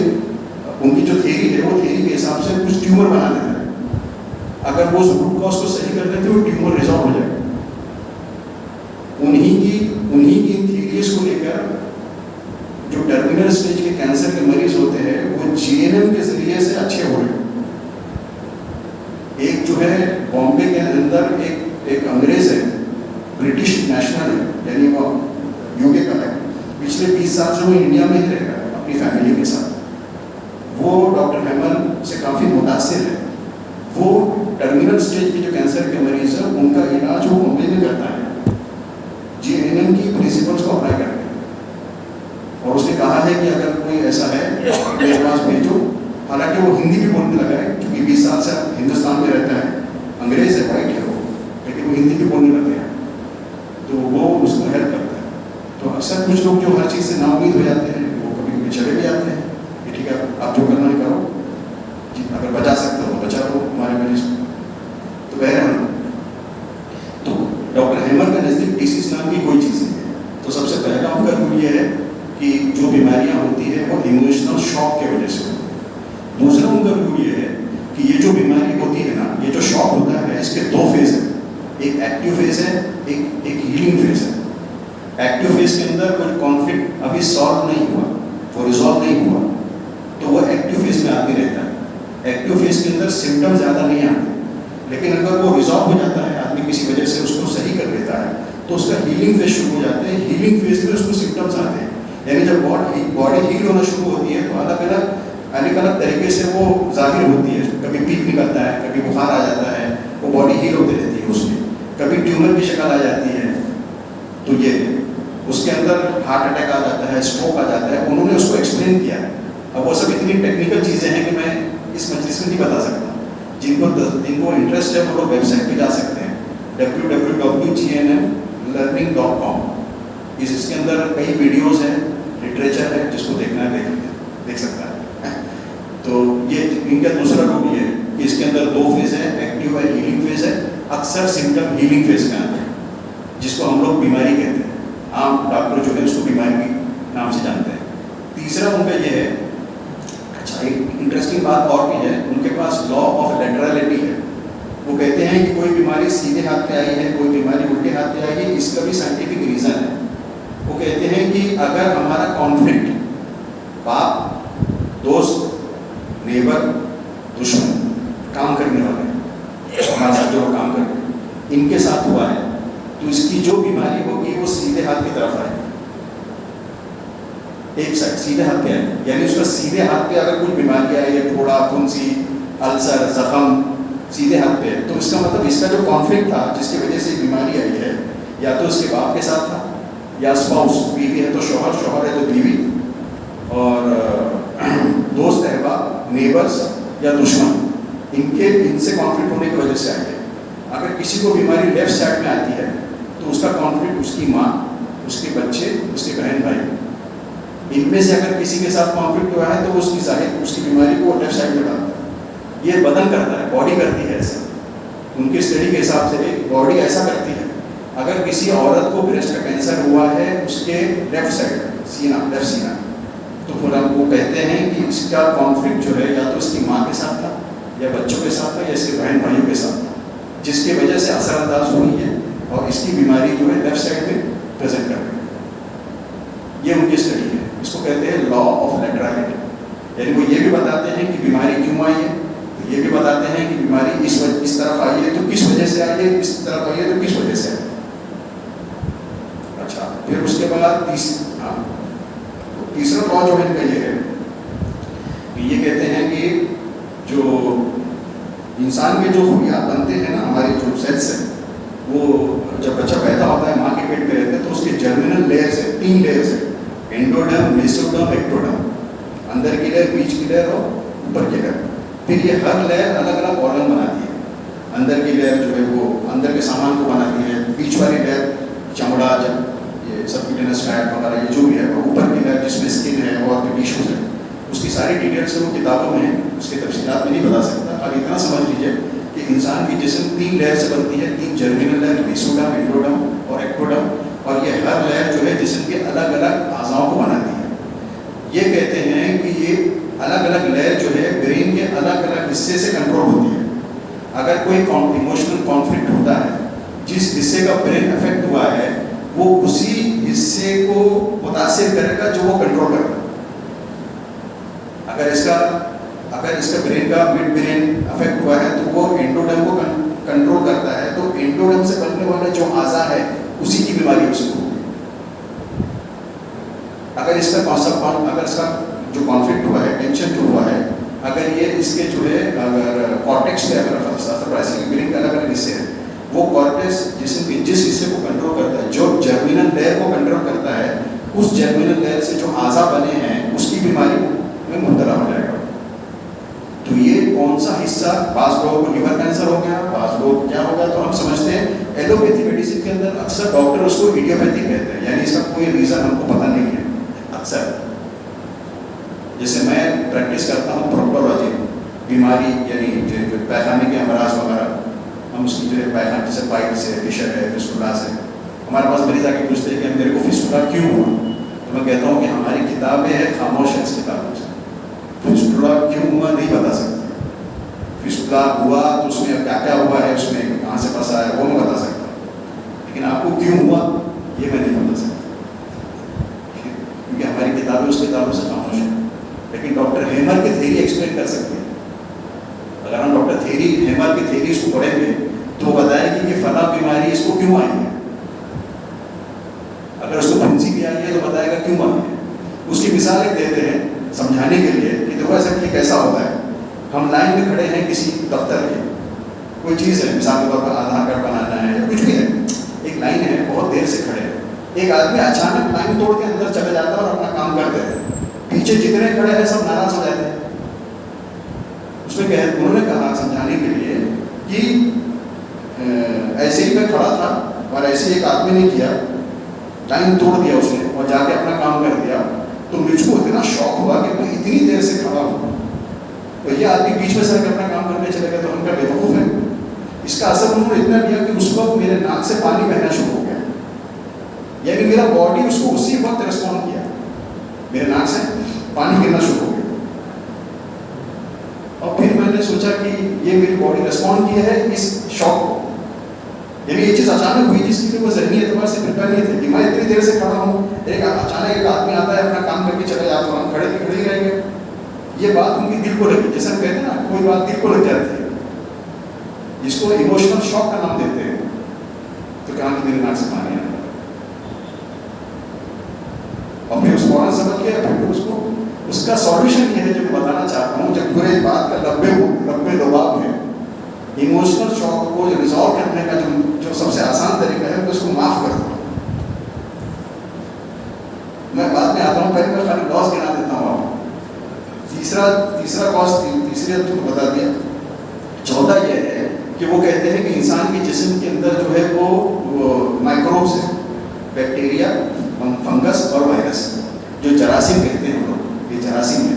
S2: ان کی جو تھیری ہے، وہ تھیری کے حساب سے کچھ ٹیومر بنا دیتا ہے. اگر وہ روٹ کاز کو صحیح کر دیتے وہ ٹیومر ریزالو ہو جائے. انہی کی ان تھیریز کو لے کر جو ٹرمینل اسٹیج کے کینسر کے مریض ہوتے ہیں وہ GNM کے ذریعے سے اچھے ہو رہے ہیں. ایک جو ہے بامبے کے اندر ایک انگریز ہے، برٹش نیشنل ہے، یعنی وہ UK کا ہے. پچھلے 20 سال سے وہ انڈیا میں ہی رہ رہا ہے اپنی فیملی کے ساتھ. وہ ڈاکٹر ہیمر سے کافی متاثر ہے. وہ ٹرمینل اسٹیج کے جو کینسر کے مریض ہیں ان کا علاج وہ بامبے میں کرتا ہے، GNM کی پرنسپلس کو اپلائی کرتے ہیں. اور اس نے کہا ہے کہ اگر کوئی ایسا ہے میرے پاس بھیجو. حالانکہ وہ ہندی بھی بولنے لگا ہے، کیونکہ 20 سال سے ہندوستان میں رہتا ہے، انگریز ہے، وائٹ ہے وہ، لیکن وہ ہندی بھی بولنے لگے ہیں. تو وہ اس کو ہیلپ کرتا ہے. تو اکثر کچھ لوگ جو ہر چیز سے نا امید ہو جاتے ہیں وہ کبھی کبھی چلے بھی جاتے ہیں کہ ٹھیک ہے آپ جو کرنا ہے کرو، اگر بچا سکتے ہو بچا دو ہمارے مریض کو. تو بہرحال تو ڈاکٹر ہیمر کا نزدیک ڈیسیز نام کی کوئی چیز نہیں ہے. تو سب سے پہلا ان کا رول یہ ہے کہ جو بیماریاں ہوتی ہیں وہ ایموشنل شاک کی وجہ سے ہوتی ہے. دوسرا ان کا رول یہ ہے کہ یہ جو بیماری ہوتی ہے نا، یہ جو شاک ہوتا ہے اس کے 2 فیز ہیں. ایک ایکٹیو فیز ہے، ایک ہیلنگ فیز ہے. ایکٹیو فیز کے اندر کوئی کانفلکٹ ابھی سالو نہیں ہوا، وہ ریزالو نہیں ہوا تو وہ ایکٹیو فیز میں آدمی رہتا ہے. ایکٹیو فیز کے اندر سمٹم زیادہ نہیں آتے, لیکن اگر وہ ریزالو ہو جاتا ہے, آدمی کسی وجہ سے اس کو صحیح کر لیتا ہے, تو اس کا ہیلنگ فیز شروع ہو جاتے ہیں. ہیلنگ فیز میں اس کو سمٹمس آتے ہیں, یعنی جب باڈی ہیل ہونا شروع ہوتی ہے تو الگ الگ طریقے سے وہ ظاہر ہوتی ہے. کبھی پیک نکلتا ہے, کبھی بخار آ جاتا ہے, وہ باڈی ہیل ہوتی رہتی ہے اس میں. کبھی ٹیومر کی شکل آ جاتی ہے, تو یہ اس کے اندر ہارٹ اٹیک آ جاتا ہے, اسٹروک آ جاتا ہے. انہوں نے اس کو ایکسپلین کیا ہے. اب وہ سب اتنی ٹیکنیکل چیزیں ہیں کہ میں اس مجلس میں نہیں بتا سکتا. جن کو انٹرسٹ ہے وہ لوگ ویب سائٹ پہ جا سکتے ہیں, www.gnmlearning.com. اس کے اندر کئی ویڈیوز ہیں, لٹریچر ہے, جس کو دیکھنا ہے دیکھ سکتا ہے. تو یہ ان کا دوسرا رول یہ ہے کہ اس کے اندر 2 فیز ہیں, ایکٹیو ہے, ہیلنگ فیز ہے. اکثر سمٹم ہیلنگ فیز میں آتے ہیں, جس کو ہم لوگ بیماری کہتے ہیں. عام ڈاکٹر جو ہے اس کو بیماری کے نام سے جانتے ہیں. تیسرا ان کا یہ ہے, اچھا ایک انٹرسٹنگ بات اور بھی ہے, ان کے پاس لا آف لیٹرلٹی ہے. وہ کہتے ہیں کہ کوئی بیماری سیدھے ہاتھ پہ آئی ہے, کوئی بیماری الٹے ہاتھ پہ آئی ہے, اس کا بھی سائنٹیفک ریزن ہے. وہ کہتے ہیں کہ اگر ہمارا کانفلکٹ باپ, دوست, نیبر, دشمن, کام کرنے والے ہمارے ساتھ جو کام کرتے ہیں, ان کے ساتھ ہوا ہے, تو اس کی جو بیماری ہوگی وہ سیدھے ہاتھ کی طرف آئے گی. ایک سائڈ سیدھے ہاتھ پہ آئے, یعنی اس کا سیدھے ہاتھ پہ اگر کوئی بیماری آئی ہے, پھوڑا, پھنسی, السر, زخم سیدھے ہاتھ پہ ہے, تو اس کا مطلب اس کا جو کانفلکٹ تھا جس کی وجہ سے بیماری آئی ہے, یا تو اس کے باپ کے ساتھ تھا, یا اسپاؤس, بیوی ہے تو شوہر, شوہر ہے تو بیوی, اور دوست احباب, نیبرس یا دشمن, ان سے کانفلکٹ ہونے کی وجہ سے آئی ہے. اگر کسی کو بیماری لیفٹ سائڈ میں آتی ہے تو اس کا کانفلکٹ اس کی ماں, اس کے بچے, اس کے بہن بھائی, ان میں سے اگر کسی کے ساتھ کانفلکٹ ہوا ہے تو اس کی ظاہر اس کی بیماری کو لیفٹ سائڈ میں ڈالتا ہے. یہ بدن کرتا ہے, باڈی کرتی ہے ایسا. ان کی اسٹڈی کے حساب سے باڈی ایسا کرتی ہے. اگر کسی عورت کو بریسٹ کا کینسر ہوا ہے اس کے لیفٹ سائڈ, سینہ, لیفٹ سینہ, تو پھر ہم وہ کہتے ہیں کہ اس کا کانفلکٹ جو ہے یا تو اس کی ماں کے ساتھ تھا, یا بچوں کے ساتھ تھا, یا اس کے بہن بھائیوں کے ساتھ تھا, جس کی وجہ سے اثر انداز ہوئی ہے اور اس کی بیماری جو ہے لیفٹ سائڈ میں پریزنٹ کر رہی ہے. یہ ان کی اسٹڈی ہے. اس کو کہتے ہیں لا آف لیٹرلٹی. یعنی وہ یہ بھی بتاتے ہیں کہ بیماری کیوں آئی ہے, یہ بھی بتاتے ہیں کہ بیماری اس طرف آئی ہے تو کس وجہ سے آئی ہے, اس طرف آئی ہے تو کس وجہ سے آئی ہے. اچھا, پھر اس کے بعد تیسرا لا جو ہے ان کا یہ ہے کہ یہ کہتے ہیں کہ جو انسان کے جو خلیات بنتے ہیں نا, ہمارے جو سیلس ہیں, وہ جب بچہ پیدا ہوتا ہے ماں کے پیٹ میں رہتے ہیں تو اس کے جرمینل لیئرز ہیں, 3 لیئرز ہیں, اینڈوڈرم, میسوڈرم, ایکٹوڈرم. اندر کی لیئر, بیچ کی لیئر اور اوپر کی لیئر. پھر یہ ہر لیئر الگ الگ آرگن بناتی ہے. اندر کی لیئر جو ہے وہ اندر کے سامان کو بناتی ہے, بیچ والی لیئر چمڑا, جب یہ سبکوٹینس فیٹ وغیرہ یہ جو بھی ہے, اور اوپر کی لیئر جس میں اسکن ہے اور ٹیشوز ہے. اس کی ساری ڈیٹیلس وہ کتابوں میں ہیں, اس کی تفصیلات میں نہیں بتا سکتا. اور اتنا سمجھ لیجیے کہ انسان کی جسم 3 لیئر سے بنتی ہے, 3 جرمینل لیئر, میسوڈرم, اینڈوڈرم اور ایکٹوڈرم. اور یہ ہر لیئر جو ہے جسم کے الگ الگ اعضاؤں کو بناتی ہے. یہ کہتے ہیں کہ یہ الگ الگ لیئر جو ہے برین کے الگ الگ حصے سے کنٹرول ہوتی ہے. اگر کوئی ایموشنل کانفلکٹ ہوتا ہے, جس حصے کا برین افیکٹ ہوا ہے وہ اسی حصے کو متاثر کرے گا جو وہ کنٹرول کرتا ہے. اگر اس کا برین کا مڈ برین افیکٹ ہوا ہے تو وہ اینڈوڈرم کو کنٹرول کرتا ہے, تو اینڈوڈرم سے بننے والے جو اعضاء ہے اسی کی بیماری اس کو ہوگی. اگر اس کا جو کانفلکٹ ہوا ہے, ٹینشن جو ہوا ہے, اگر یہ اس کے جو ہے اگر کارٹیکس پہ اگر برین کے الگ الگ حصے ہیں, وہ کارٹیکس جسم کے جس حصے کو کنٹرول کرتا ہے, جو جرمینل لیئر کو کنٹرول کرتا ہے, اس جرمینل لیئر سے جو اعضاء بنے ہیں اس کی بیماری میں مبتلا ہو جائے گا. تو یہ کون سا حصہ, بعض لوگوں کو لیور کینسر ہو گیا, بعض لوگ کیا ہو گیا, تو ہم سمجھتے ہیں ایلوپیتھی میڈیسن کے اندر اکثر ڈاکٹر اس کو ایڈیوپیتھی کہتے ہیں, یعنی اس کا کوئی ریزن ہم کو پتہ نہیں ہے. اکثر جیسے میں پریکٹس کرتا ہوں پروکٹولوجی, بیماری یعنی جو پیخانے کے امراض وغیرہ, ہم اس کی جو ہے پیخانے جیسے پائلس ہے, فشر ہے, فسٹولاس ہے, ہمارے پاس مریض آ کے پوچھتے ہیں کہ میرے کو فسٹولا کیوں ہوا, تو میں کہتا ہوں کہ ہماری کتابیں ہیں خاموش ہے, اس کتابوں سے فسٹولا کیوں ہوا نہیں بتا سکتے. فسٹولا ہوا تو اس میں کیا کیا ہوا ہے, اس میں کہاں سے پھنسا ہے وہ میں بتا سکتا ہوں, لیکن آپ کو کیوں ہوا یہ میں نہیں بتا سکتا, کیونکہ ہماری کتابیں اس کتابوں سے خاموش اس کو پڑھیں گے تو بتائے گی کہ فلاں بیماری اس کو کیوں آئی ہے. اگر اس کو پھنسی بھی آئی ہے تو بتائے گا کیوں آئی ہے. اس کی مثال ایک دیتے ہیں سمجھانے کے لیے کہ دیکھو ایسا یہ کیسا ہوتا ہے. ہم لائن میں کھڑے ہیں کسی دفتر کے, کوئی چیز ہے, مثال کے طور پر آدھار کارڈ بنانا ہے یا کچھ بھی ہے, ایک لائن ہے, بہت دیر سے کھڑے ہیں. ایک آدمی اچانک لائن توڑ کے اندر چلا جاتا ہے اور اپنا کام کرتے ہیں. پیچھے جتنے کھڑے ہیں سب ناراض ہو جاتے ہیں. اس میں انہوں نے کہا سمجھانے کے لیے کہ ایسے ہی میں کھڑا تھا اور ایسے ایک آدمی نے کیا, لائن توڑ دیا اس نے اور جا کے اپنا کام کر دیا, تو مجھ کو اتنا شوق ہوا کہ میں اتنی دیر سے کھڑا ہوں تو یہ آدمی بیچ میں سے اپنا کام کرنے چلے گیا تو ہم کا بیوقوف ہے. اس کا اثر انہوں نے اتنا لیا کہ اس وقت میرے ناک سے پانی بہنا شروع ہو گیا, یعنی میرا باڈی اس کو اسی وقت ریسپونڈ کیا, میرے ناک سے پانی گرنا شروع ہو گیا. اور پھر میں نے سوچا کہ یہ میری باڈی ریسپونڈ کی ہے اس شوق کو, یعنی یہ چیز اچانک ہوئی جس کے لیے وہ ذہنی اعتبار سے پریپیئر نہیں تھے کہ میں اتنی دیر سے کھڑا ہوں, ایک اچانک ایک آدمی آتا ہے اپنا کام کر کے چلے جاتا ہوں, ہم کھڑے بھی کھڑے ہی رہیں گے. یہ بات ان کی دل کو لگی, جیسے ہم کہتے ہیں نا کوئی بات دل کو لگ جاتی ہے, جس کو ایموشنل شاک کا نام دیتے ہیں. تو کہاں کہ میرے ناک سے پانی آتا ہے اور پھر اس فوراً سمجھ گیا. پھر اس کو اس کا سالوشن یہ ہے جو میں بتانا چاہتا ہوں, جب پورے بات کا لبے لباب ہے, ایموشنل شاک کو ریزالو کرنے کا جو سب سے آسان طریقہ ہے کہ اس کو معاف کر دو. میں بعد میں آتا ہوں, پہلے میں خالی لاس گنا دیتا ہوں. تیسرا کاز تیسری کو بتا دیا. چوتھا یہ ہے کہ وہ کہتے ہیں کہ انسان کے جسم کے اندر جو ہے وہ مائکروبس ہیں, بیکٹیریا, فنگس اور وائرس, جو جراثیم کہتے ہیں ہم لوگ, یہ جراثیم ہے.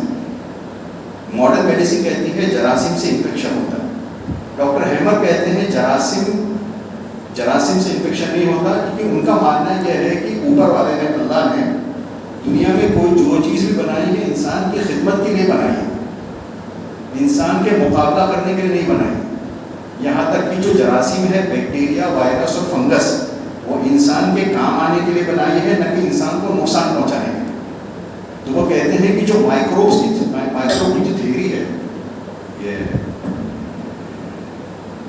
S2: ماڈرن میڈیسن کہتی ہے جراثیم سے انفیکشن ہوتا ہے. ڈاکٹر ہیمر کہتے ہیں جراثیم سے انفیکشن نہیں ہوتا, کیونکہ ان کا ماننا یہ ہے کہ اوپر والے نے, اللہ نے دنیا میں کوئی جو چیز بھی بنائی ہے انسان کی خدمت کے لیے بنائی ہے, انسان کے مقابلہ کرنے کے لیے نہیں بنائی. یہاں تک کہ جو جراثیم ہے, بیکٹیریا, وائرس اور فنگس, وہ انسان کے کام آنے کے لیے بنائی ہے, نہ کہ انسان کو نقصان پہنچانے کے لیے. تو وہ کہتے ہیں کہ جو مائکروب کی جو تھیوری ہے, یہ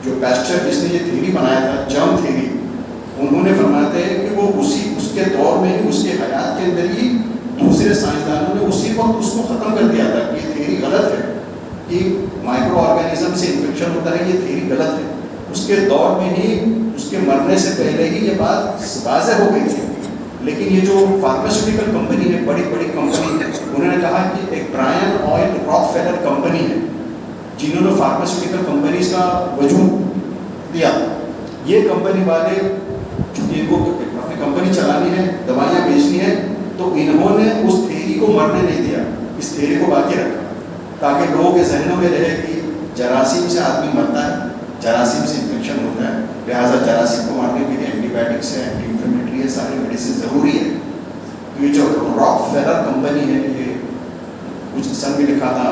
S2: جو پیسچر جس نے یہ تھیوری بنایا تھا, جرم تھیوری, انہوں نے فرماتے ہیں کہ وہ اس کے دور میں ہی, اس کے حیات کے اندر ہی دوسرے سائنسدانوں نے اسی وقت اس کو ختم کر دیا تھا کہ یہ تھیوری غلط ہے کہ مائکرو آرگینزم سے انفیکشن ہوتا ہے, یہ تھیوری غلط ہے. اس کے دور میں ہی, اس کے مرنے سے پہلے ہی یہ بات واضح ہو گئی تھی. لیکن یہ جو فارماسیوٹیکل کمپنی ہے, بڑی کمپنی, انہوں نے کہا کہ ایک برائن آئل راک فیلر کمپنی ہے جنہوں نے فارماسیوٹیکل کمپنیز کا وجود دیا. یہ کمپنی والے جن کو اپنی کمپنی چلانی ہے, دوائیاں بیچنی ہے, تو انہوں نے اس تھیوری کو مرنے نہیں دیا, اس تھیوری کو باقی رکھا تاکہ لوگوں کے ذہنوں میں رہے کہ جراثیم سے آدمی مرتا ہے, جراثیم سے انفیکشن ہوتا ہے, لہٰذا جراثیم کو مارنے کے لیے اینٹی بایوٹکس ہے, اینٹی انفلیمیٹری ہے, ساری میڈیسن ضروری ہے. تو یہ جو راک فیلر کمپنی ہے, یہ کچھ سن میں لکھا تھا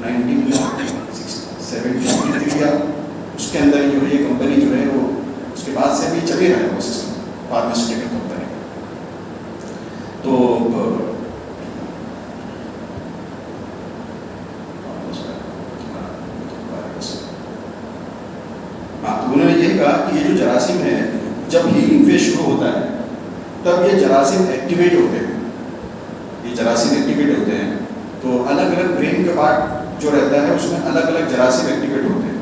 S2: 1973 اس کے اندر جو ہے یہ کمپنی جو ہے وہ اس کے بعد سے بھی چلی رہا ہے وہ سسٹم, فارماسیوٹیکل کمپنی. تو انہوں نے یہ کہا کہ یہ جو جراثیم ہے, جب ہیلنگ فیز شروع ہوتا ہے تب یہ جراثیم ایکٹیویٹ ہوتے ہیں. یہ جراثیم ایکٹیویٹ ہوتے ہیں تو الگ الگ برین کا پارٹ جو رہتا ہے اس میں الگ الگ جراثیم ایکٹیویٹ ہوتے ہیں.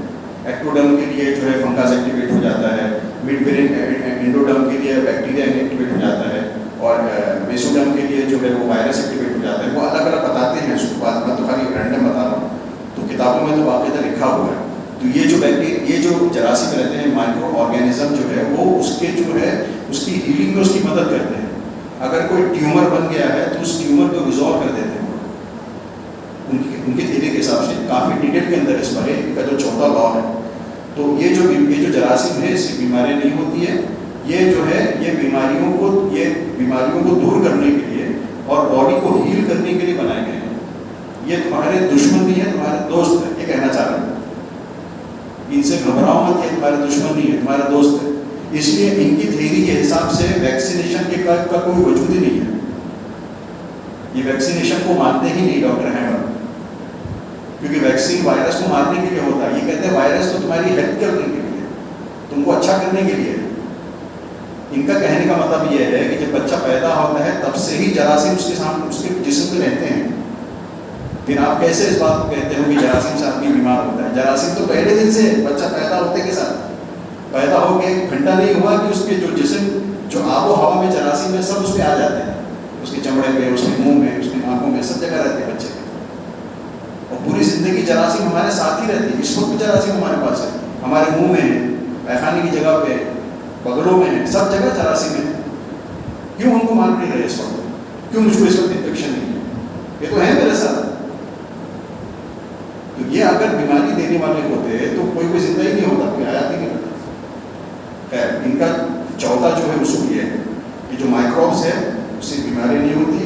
S2: ایکٹوڈرم کے لیے جو ہے فنگس ایکٹیویٹ ہو جاتا ہے, مڈ برین انڈوڈرم کے لیے بیکٹیریا ایکٹیویٹ ہو جاتا ہے, اور میسوڈرم کے لیے جو ہے وہ وائرس ایکٹیویٹ ہو جاتا ہے. وہ الگ الگ بتاتے ہیں اس کو, بعد میں تو خالی رینڈم بتا رہا ہوں, تو کتابوں میں تو باقاعدہ لکھا ہوا ہے. تو یہ جو بیکٹیریا, یہ جو جراثیم رہتے ہیں, مائکرو آرگینزم جو ہے وہ اس کے جو ہے اس کی ہیلنگ میں اس کی مدد کرتے ہیں. اگر کوئی ٹیومر بن گیا ہے تو اس ٹیومر کو ریزالو کر دیتے ہیں ان کی تھیوری کے حساب سے. کافی ڈیٹیل کے اندر اس پر ہے, ان کا جو چوتھا لا ہے. تو یہ جو جراثیم ہے, اس سے بیماریاں نہیں ہوتی ہیں. یہ جو ہے یہ بیماریوں کو دور کرنے کے لیے اور باڈی کو ہیل کرنے کے لیے بنائے گئے ہیں. یہ تمہارے دشمن نہیں ہے, تمہارے دوست ہے, یہ کہنا چاہ رہے ہیں. ان سے گھبراؤ مت, یہ تمہارا دشمن نہیں ہے, تمہارا دوست ہے. اس لیے ان کی تھیوری کے حساب سے ویکسینیشن کے کا کوئی وجود ہی نہیں ہے. یہ ویکسینیشن کو مانتے ہی نہیں ڈاکٹر ہیمر. کیونکہ ویکسین وائرس کو مارنے کے لیے ہوتا ہے. یہ کہتے ہیں وائرس تو تمہاری ہیلپ کرنے کے لیے، تم کو اچھا کرنے کے لیے. ان کا کہنے کا مطلب یہ ہے کہ جب بچہ پیدا ہوتا ہے تب سے ہی جراثیم اس کے سامنے اس کے جسم میں رہتے ہیں. پھر آپ کیسے اس بات کو کہتے ہو کہ جراثیم سے آدمی بیمار ہوتا ہے؟ جراثیم تو پہلے دن سے بچہ پیدا ہوتے کے ساتھ، پیدا ہو کے ایک گھنٹہ نہیں ہوا کہ اس کے جو جسم جو آب و ہوا میں جراثیم ہے سب اس پہ آ جاتے ہیں، اس کے چمڑے پہ، اس کے منہ میں، اس کی آنکھوں میں، سب جگہ رہتے ہیں بچے کے. اور پوری زندگی جراثیم ہمارے ساتھ ہی رہتی ہے. اس وقت بھی جراثیم ہمارے پاس ہے، ہمارے منہ میں ہے، پیخانے کی جگہ پہ، بغلوں میں ہے، سب جگہ جراثیم ہے. کیوں ہم کو مان نہیں رہے اس وقت؟ کیوں مجھ کو اس وقت انفیکشن نہیں ہے؟ یہ تو ہے میرے ساتھ. تو یہ اگر بیماری دینے والے ہوتے تو کوئی زندہ ہی نہیں ہوتا، کوئی حیات ہی نہیں ہوتا. خیر، ان کا چوتھا جو ہے اصول یہ ہے کہ جو مائکروبس ہے اس سے بیماری نہیں ہوتی،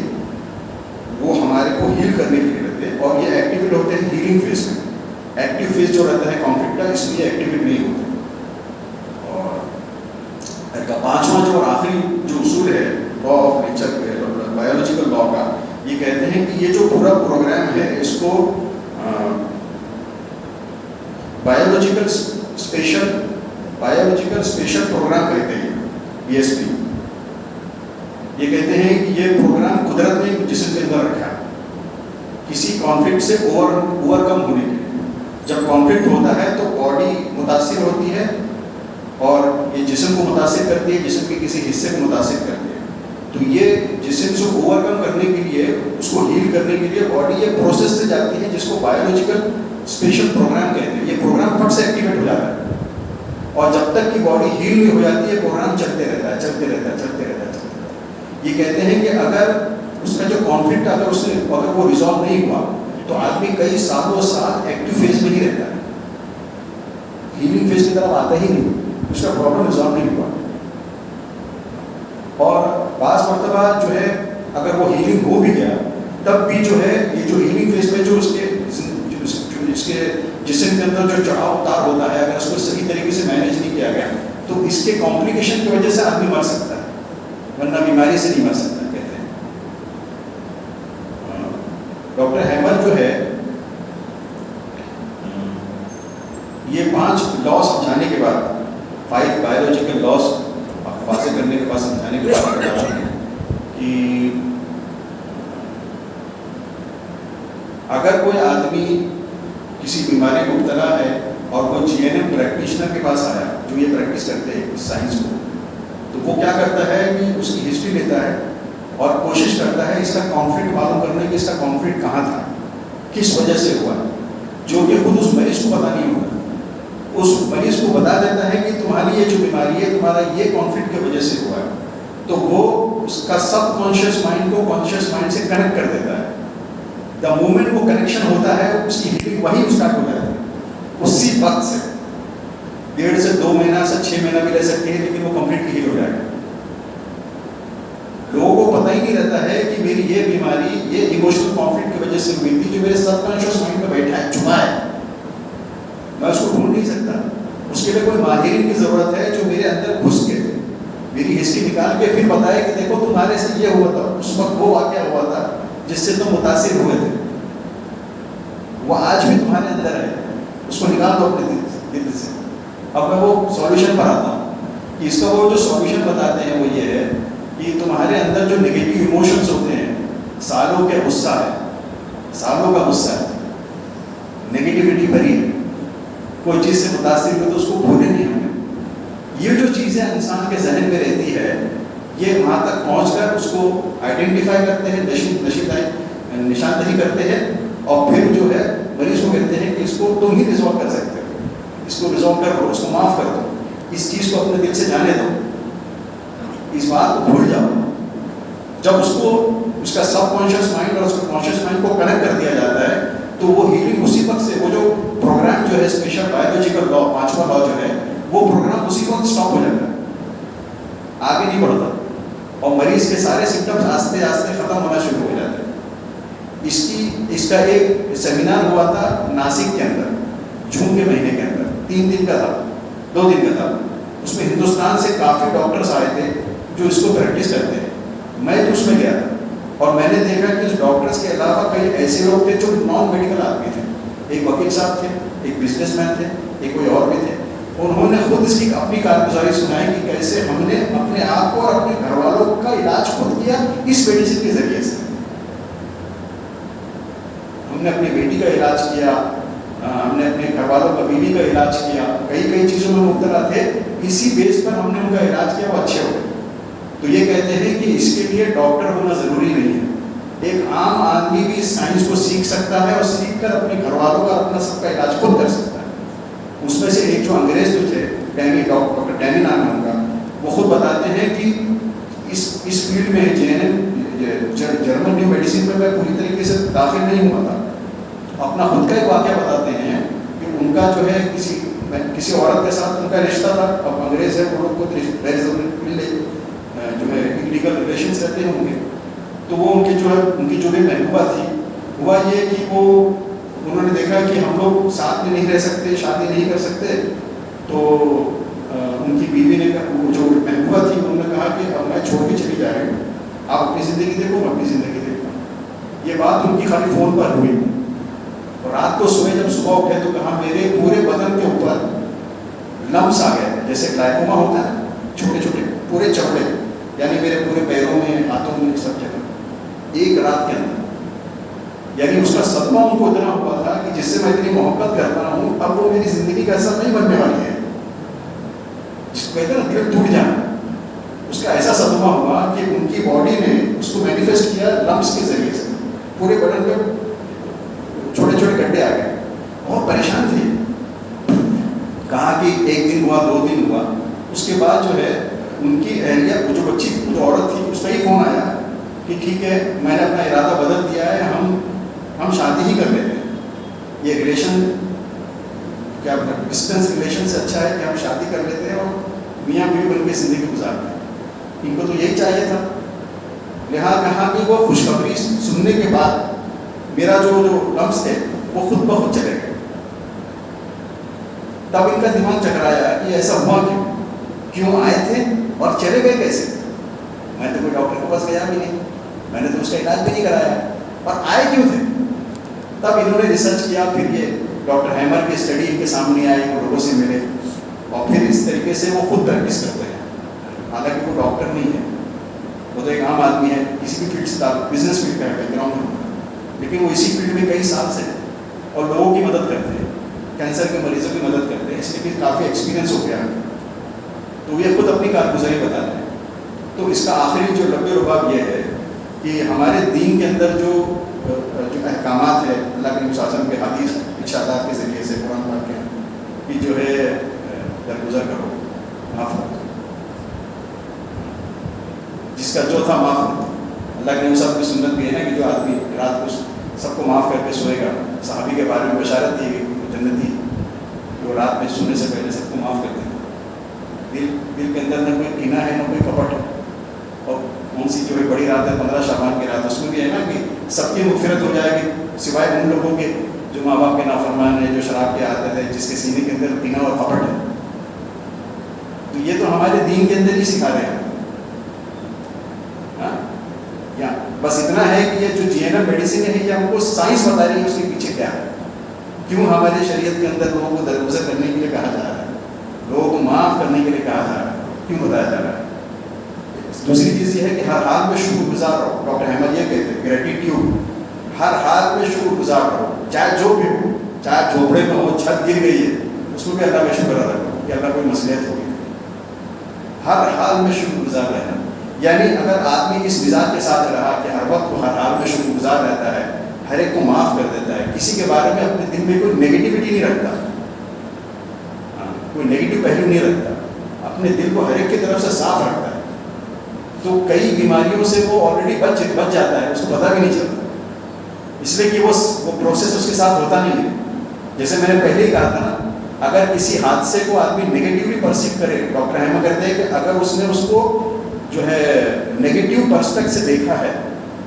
S2: وہ ہمارے کو ہیل کرنے کے لیے رہتے ہیں، اور یہ ایکٹیویٹ ہوتے ہیں ہیلنگ فیز میں. ایکٹیو فیز جو رہتا ہے کانفلکٹ کا، اس میں ایکٹیویٹ نہیں ہوتے. اور کا پانچواں جو اور آخری جو اصول ہے لا آف نیچر بایولوجیکل لا کا، یہ کہتے ہیں کہ یہ جو پورا پروگرام ہے اس کو بایولوجیکل اسپیشل پروگرام کہتے ہیں، BSP. یہ کہتے ہیں کہ یہ پروگرام قدرت نے جسم کے اندر رکھا ہے کسی کانفلکٹ سے اوور کم ہونے کے لیے. جب کانفلکٹ ہوتا ہے تو باڈی متاثر ہوتی ہے اور یہ جسم کو متاثر کرتی ہے، جسم کے کسی حصے کو متاثر کرتی ہے. تو یہ جسم سے اوور کم کرنے کے لیے، اس کو ہیل کرنے کے لیے باڈی یہ پروسیس سے جاتی ہے جس کو بایولوجیکل اسپیشل پروگرام کہتے ہیں. یہ پروگرام فٹ سے ایکٹیویٹ ہو جاتا ہے اور جب تک کہ باڈی ہیل نہیں ہو جاتی ہے پروگرام چلتے رہتا ہے. یہ کہتے ہیں کہ اگر اس کا جو کانفلکٹ اگر وہ ریزالو نہیں ہوا تو آدمی کئی سالوں سال ایکٹیو فیز میں ہی رہتا ہے، ہیلنگ فیز کی طرف آتا ہی نہیں، اس کا پرابلم ریزالو نہیں ہوا. اور بعض مرتبہ جو ہے اگر وہ ہیلنگ ہو بھی گیا تب بھی جو ہے یہ جو ہیلنگ فیز میں جو اس کے جسم کے اندر جو چڑھاؤ اتار ہوتا ہے، اگر اس کو صحیح طریقے سے مینیج نہیں کیا گیا تو اس کے کمپلیکیشن کی وجہ سے آدمی مر سکتا ہے، ورنہ بیماری سے نہیں مر سکتا. کہتے ہیں ڈاکٹر ہیمر جو ہے یہ 5 لا سمجھانے کے بعد، 5 بایولوجیکل لاس واضح کرنے کے بعد، سمجھانے کے بعد بتاتے ہیں کہ اگر کوئی آدمی کسی بیماری میں مبتلا ہے اور کوئی GNM پریکٹیشنر کے پاس آیا جو یہ پریکٹس کرتے ہیں اس سائنس کو، تو وہ کیا کرتا ہے کہ اس کی ہسٹری لیتا ہے اور کوشش کرتا ہے اس کا کانفلکٹ معلوم کرنے کہ اس کا کانفلکٹ کہاں تھا، کس وجہ سے ہوا، جو کہ خود اس مریض کو پتہ نہیں ہوتا. اس مریض کو بتا دیتا ہے کہ تمہاری یہ جو بیماری ہے تمہارا یہ کانفلکٹ کی وجہ سے ہوا ہے. تو وہ اس کا سب کانشیس مائنڈ کو کانشیس مائنڈ سے کنیکٹ کر دیتا ہے. دا مومنٹ وہ کنیکشن ہوتا ہے اس کی ہیلنگ وہی اسٹارٹ ہو جاتی ہے اسی وقت سے. 1.5 سے 2 مہینہ سے 6 مہینہ بھی رہ سکتے ہیں لیکن وہ کمپلیٹلی ہیل ہو جائے گا. لوگوں کو پتہ ہی نہیں رہتا ہے کہ میری یہ بیماری یہ ایموشنل کانفلکٹ کی وجہ سے ہوئی تھی جو میرے سب کانشیس مائنڈ میں بیٹھا ہے، چھپا ہے، میں اس کو ڈھونڈ نہیں سکتا. اس کے لیے کوئی ماہرین کی ضرورت ہے جو میرے اندر گھس کے میری ہسٹری نکال کے پھر بتائے کہ دیکھو تمہارے سے یہ ہوا تھا، اس وقت وہ واقعہ ہوا تھا جس سے تم متاثر ہوئے تھے، وہ آج بھی تمہارے اندر ہے، اس کو نکال دو اپنے دل سے. اب میں وہ سولوشن پر آتا ہوں کہ اس کا وہ جو سولوشن بتاتے ہیں وہ یہ ہے کہ تمہارے اندر جو نگیٹو ایموشنز ہوتے ہیں، سالوں کے غصہ ہے، سالوں کا غصہ ہے، نگیٹیوٹی بھری ہے، کوئی چیز سے متاثر ہوئے تو اس کو بھولے نہیں ہمیں. یہ جو چیزیں انسان کے ذہن میں رہتی ہے یہ وہاں تک پہنچ کر اس کو آئیڈینٹیفائی کرتے ہیں، نشاندہی کرتے ہیں اور پھر جو ہے مریض کو کہتے ہیں کہ اس کو تم ہی ریزالو کر سکتے ہو، اس کو ریزالو کر دو، اس کو معاف کر دو، اس چیز کو اپنے دل سے جانے دو، اس بات کو بھول جاؤ. جب اس کو اس کا سب کانشیس مائنڈ اور اس کا کانشیس مائنڈ کو کنیکٹ کر دیا جاتا ہے تو وہ ہیلنگ اسی وقت سے، وہ جو پروگرام جو ہے اسپیشل بایولوجیکل لا 5واں لا جو ہے وہ پروگرام اسی وقت اسٹاپ ہو جاتا ہے، آگے نہیں بڑھتا اور مریض کے سارے سمٹمز آہستہ آہستہ ختم ہونا شروع ہو جاتے ہیں. اس کا ایک سیمینار ہوا تھا ناسک کے اندر جون کے مہینے کے اندر، 3 دن کا تھا، 2 دن کا تھا. اس میں ہندوستان سے کافی ڈاکٹرز آئے تھے جو اس کو پریکٹس کرتے ہیں. میں تو اس میں گیا تھا اور میں نے دیکھا کہ اس ڈاکٹرز کے علاوہ کئی ایسے لوگ تھے جو نان میڈیکل آدمی تھے، ایک وکیل صاحب تھے, ایک بزنس مین تھے, ایک کوئی اور بھی تھے. انہوں نے خود اس کی اپنی کارگزاری سنائی کہ کیسے ہم نے اپنے آپ کو اور اپنے گھر والوں کا علاج خود کیا اس میڈیسن کے ذریعے سے. ہم نے اپنی بیٹی کا علاج کیا, ہم نے اپنے گھر والوں کا, بیوی کا علاج کیا, کئی چیزوں میں مبتلا تھے, اسی بیس پر ہم نے ان کا علاج کیا, وہ اچھے ہو گئے. تو یہ کہتے ہیں کہ اس کے لیے ڈاکٹر ہونا ضروری نہیں ہے. ایک عام آدمی بھی سائنس کو سیکھ سکتا ہے اور سیکھ کر اپنے گھر والوں کا اپنا سب کا علاج خود کر سکتا ہے. اس میں سے ایک جو انگریز جو تھے, ڈاکٹر ڈینی نام ہے ان کا, وہ خود بتاتے ہیں کہ اس فیلڈ میں جرمن نیو میڈیسن میں پوری طریقے سے داخل نہیں ہوا تھا. اپنا خود کا ایک واقعہ بتاتے ہیں کہ ان کا جو ہے کسی عورت کے ساتھ ان کا رشتہ تھا. اب انگریز ہے, وہ لوگ خود جو ہے لیگل ریلیشنس رہتے ہوں گے. تو وہ ان کی جو بھی محبوبہ تھی, ہوا یہ کہ وہ انہوں نے دیکھا کہ ہم لوگ ساتھ میں نہیں رہ سکتے, شادی نہیں کر سکتے. تو ان کی بیوی نے, جو محبوبہ تھی, انہوں نے کہا کہ اب میں چھوڑ کے چلی جا رہی ہوں, آپ اپنی زندگی دیکھو, میں اپنی زندگی دیکھوں. یہ بات ان کی خالی فون پر ہوئی. اور رات کو سوئے جب صبح اٹھے تو کہا میرے پورے بدن کے اوپر لمس آ گئے, جیسے گلائکوما ہوتا ہے, چھوٹے چھوٹے پورے چپڑے, یعنی میرے پورے پیروں میں, ہاتھوں میں, سب جگہ, ایک رات کے اندر. یعنی اس کا صدمہ ان کو اتنا ہوا تھا کہ جس سے میں اتنی محبت کرتا ہوں, اب وہ میری زندگی کا ایسا نہیں بننے والی ہے. جس کو کہتے ہیں نا دل ٹوٹ جانا, اس کا ایسا صدمہ ہوا کہ ان کی باڈی نے اس کو مینیفیسٹ کیا لمس کے ذریعے سے. پورے بدن پہ چھوٹے چھوٹے گڈھے آ گئے. بہت پریشان تھے. کہا کہ ایک دن ہوا, 2 دن ہوا. اس کے بعد جو ہے ان کی اہلیہ, جو بچی, جو عورت تھی, اس کا ہی فون آیا کہ ٹھیک ہے, میں نے اپنا ارادہ بدل دیا ہے, ہم شادی ہی کر لیتے ہیں. یہ ریلیشن کیا ڈسٹینس ریلیشن سے اچھا ہے کہ ہم شادی کر لیتے ہیں اور میاں بیوی بن کے زندگی گزارتے ہیں. ان کو تو یہی چاہیے تھا. لہٰذا کہا کہ وہ خوشخبری سننے کے بعد میرا جو لمس تھے وہ خود بخود چلے گئے. تب ان کا دماغ چکرایا کہ ایسا ہوا کیوں آئے تھے اور چلے گئے کیسے. میں تو کوئی ڈاکٹر کے پاس گیا بھی نہیں, میں نے تو اس کا علاج بھی نہیں کرایا, اور آئے کیوں تھے. تب انہوں نے ریسرچ کیا. پھر یہ ڈاکٹر ہیمر کی اسٹڈی ان کے سامنے آئی, وہ لوگوں سے ملے, اور پھر اس طریقے سے وہ خود پریکٹس کرتے ہیں. حالانکہ وہ ڈاکٹر نہیں ہے, وہ تو ایک عام آدمی ہے, کسی بھی فیلڈ سے, بزنس فیلڈ کا بیک گراؤنڈ, لیکن وہ اسی فیلڈ میں کئی سال سے اور لوگوں کی مدد کرتے ہیں, کینسر کے مریضوں کی مدد کرتے ہیں. اس لیے کہ کافی ایکسپیرینس ہو گیا. تو یہ خود اپنی کارگزاری بتاتے ہیں. تو اس کا آخری جو لبِ لباب یہ ہے کہ ہمارے دین کے اندر جو احکامات ہے, اللہ کے نبی صلی اللہ علیہ وسلم کے حدیث ارشادات کے ذریعے سے, قرآن پاک کے, کہ جو ہے درگزر کرو, معاف کرو, جس کا جو تھا معاف کرو. اللہ کے نبی صاحب کی سنت بھی ہے نا کہ جو آدمی رات کو سب کو معاف کر کے سوئے گا. صحابی کے بارے میں بشارت دی گئی, جنتی, جو رات میں سونے سے پہلے سب کو معاف کر دیں. دل کے اندر نہ کوئی کینہ ہے, نہ کوئی کپٹ ہے. اور کون سی جو ہے بڑی رات ہے, 15 شعبان کی رات, اس میں بھی ہے نا کہ سب کی مغفرت ہو جائے گی, سوائے ان لوگوں کے جو ماں باپ کے نافرمان ہیں, جو شراب کے عادت ہے, جس کے سینے کے اندر کینہ اور کپٹ ہے. تو یہ تو ہمارے دین کے اندر ہی سکھا رہے ہیں. یا بس اتنا ہے کہ یہ جو GNM میڈیسن ہے, یہ ہم کو سائنس بتا رہی ہے اس کے پیچھے کیا ہے, کیوں ہمارے شریعت کے اندر لوگوں کو درگزر کرنے کے لیے کہا جا رہا ہے, لوگوں کو معاف کرنے کے لیے کہا جا رہا ہے, کیوں بتایا جا رہا ہے. دوسری چیز یہ ہے کہ ہر حال میں شکر گزار رہو. ڈاکٹر احمد یہ کہتے ہیں گریٹیٹیوڈ, ہر حال میں شکر گزار رہو, چاہے جو بھی ہو, چاہے جھوپڑے میں ہو, چھت گر گئی ہے, اس میں بھی اللہ کا شکر ادا کرو کہ اللہ کوئی مصلحت ہوگی. ہر حال میں شکر گزار رہنا, یعنی اگر آدمی اس مزاج کے ساتھ رہا کہ ہر وقت وہ ہر حال میں شکر گزار رہتا ہے, ہر ایک کو معاف کر دیتا ہے, کسی کے بارے میں اپنے دل میں کوئی نیگیٹیوٹی نہیں رکھتا, کوئی نیگیٹو پہلو نہیں رکھتا, اپنے دل کو ہر ایک کی طرف سے صاف رکھتا ہے, تو کئی بیماریوں سے وہ آلریڈی بچ جاتا ہے, اس کو پتہ بھی نہیں چلتا. اس لیے کہ وہ پروسیس اس کے ساتھ ہوتا نہیں ہے. جیسے میں نے پہلے ہی کہا تھا نا, اگر کسی حادثے کو آدمی نیگیٹیولی پرسیو کرے, ڈاکٹر احمد کہتے ہیں کہ اگر اس نے اس کو جو ہے نیگیٹیو پرسپیکٹ سے دیکھا ہے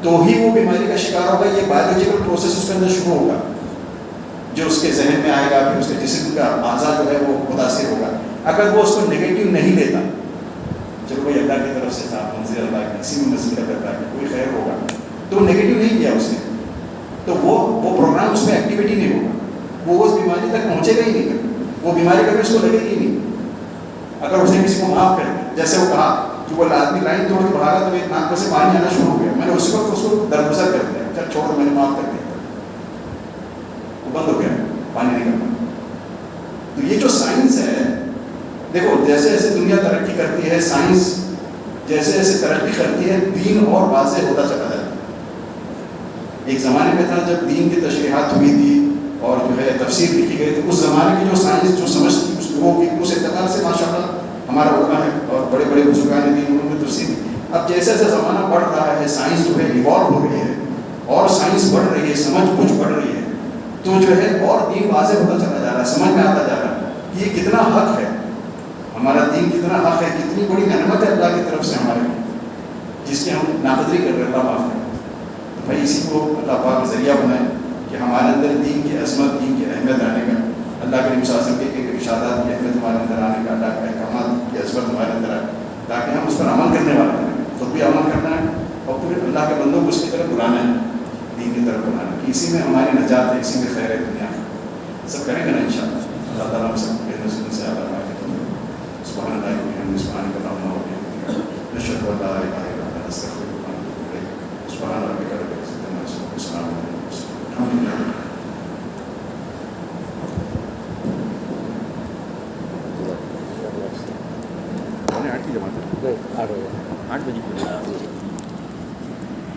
S2: تو ہی وہ بیماری کا شکار ہوگا. یہ بایولوجیکل پروسیس اس کے اندر شروع ہوگا, جو اس کے ذہن میں آئے گا, پھر اس کے جسم کا اعضاء جو ہے وہ متاثر ہوگا. اگر وہ اس کو نیگیٹیو نہیں لیتا, چلو کوئی اللہ کی طرف سے تھا, منظر اللہ کی, کسی بھی مسئلہ کرتا ہے کوئی خیر ہوگا, تو نیگیٹو نہیں کیا اس نے, تو وہ پروگرام اس میں ایکٹیویٹی نہیں ہوگا. وہ اس بیماری تک پہنچے گا ہی نہیں، وہ بیماری کبھی اس کو لگے گی نہیں اگر اس نے کسی کو معاف کر دیا. جیسے وہ کہا کہ وہ آدمی لائن توڑ کے بھاگا تو ایک ناک میں سے پانی آنا شروع ہو گیا، میں نے اسی وقت اس کو درگزر کر دیا، چل چھوڑ میں نے معاف کر دیا، وہ بند ہو گیا پانی نہیں کرنا. تو یہ جو سائنس ہے، دیکھو جیسے جیسے دنیا ترقی کرتی ہے، سائنس جیسے جیسے ترقی کرتی ہے، دین اور واضح ہوتا چلا جاتا ہے. ایک زمانے میں تھا جب دین کی تشریحات ہوئی تھی اور جو ہے تفسیر لکھی گئی تھی، اس زمانے کی جو سائنس جو سمجھ تھی اس لوگوں کی، اس اعتبار سے ماشاء اللہ ہمارا علماء ہے اور بڑے بڑے بزرگان دین انہوں نے تفسیر. اب جیسے جیسے زمانہ بڑھ رہا ہے، سائنس جو ہے ایوالو ہو رہی ہے اور سائنس بڑھ رہی ہے، سمجھ بوجھ بڑھ رہی ہے، تو جو ہے اور دین واضح ہوتا چلا جا رہا ہے، سمجھ میں آتا جا رہا ہے کہ یہ کتنا حق ہے، ہمارا دین کتنا حق ہے، کتنی بڑی نعمت ہے اللہ کی طرف سے ہمارے لیے، جس کی ہم ناقدری کر رہے ہیں. اللہ معاف کرے. تو بھائی اسی کو اللہ پاک ذریعہ بنائے کہ ہمارے اندر دین کی عظمت، دین کی اہمیت آنے کا، اللہ کے نبی صلی اللہ علیہ وسلم کے ارشادات کی اہمیت ہمارے اندر آنے کا، اللہ کے احکامات کی عظمت ہمارے اندر آئے، تاکہ ہم اس پر عمل کرنے والے بنیں. خود بھی عمل کرنا ہے اور پھر اللہ کے بندوں کو اس کی طرف بلانا ہے، دین کی طرف بلانا ہے، کہ اسی میں ہماری نجات ہے، اسی میں خیر ہے دنیا میں. سب کریں گے نا انشاءاللہ. اللہ تعالیٰ ہم سب کے نصیب سے اللہ سبحان اللہ وبحمدہ سبحانک اللہم وبحمدک نشہد ان لا الہ الا انت نستغفرک ونتوب الیک. سبحان ربک رب العزۃ عما یصفون وسلام علی المرسلین الحمد للہ.
S3: نہیں 8 بجے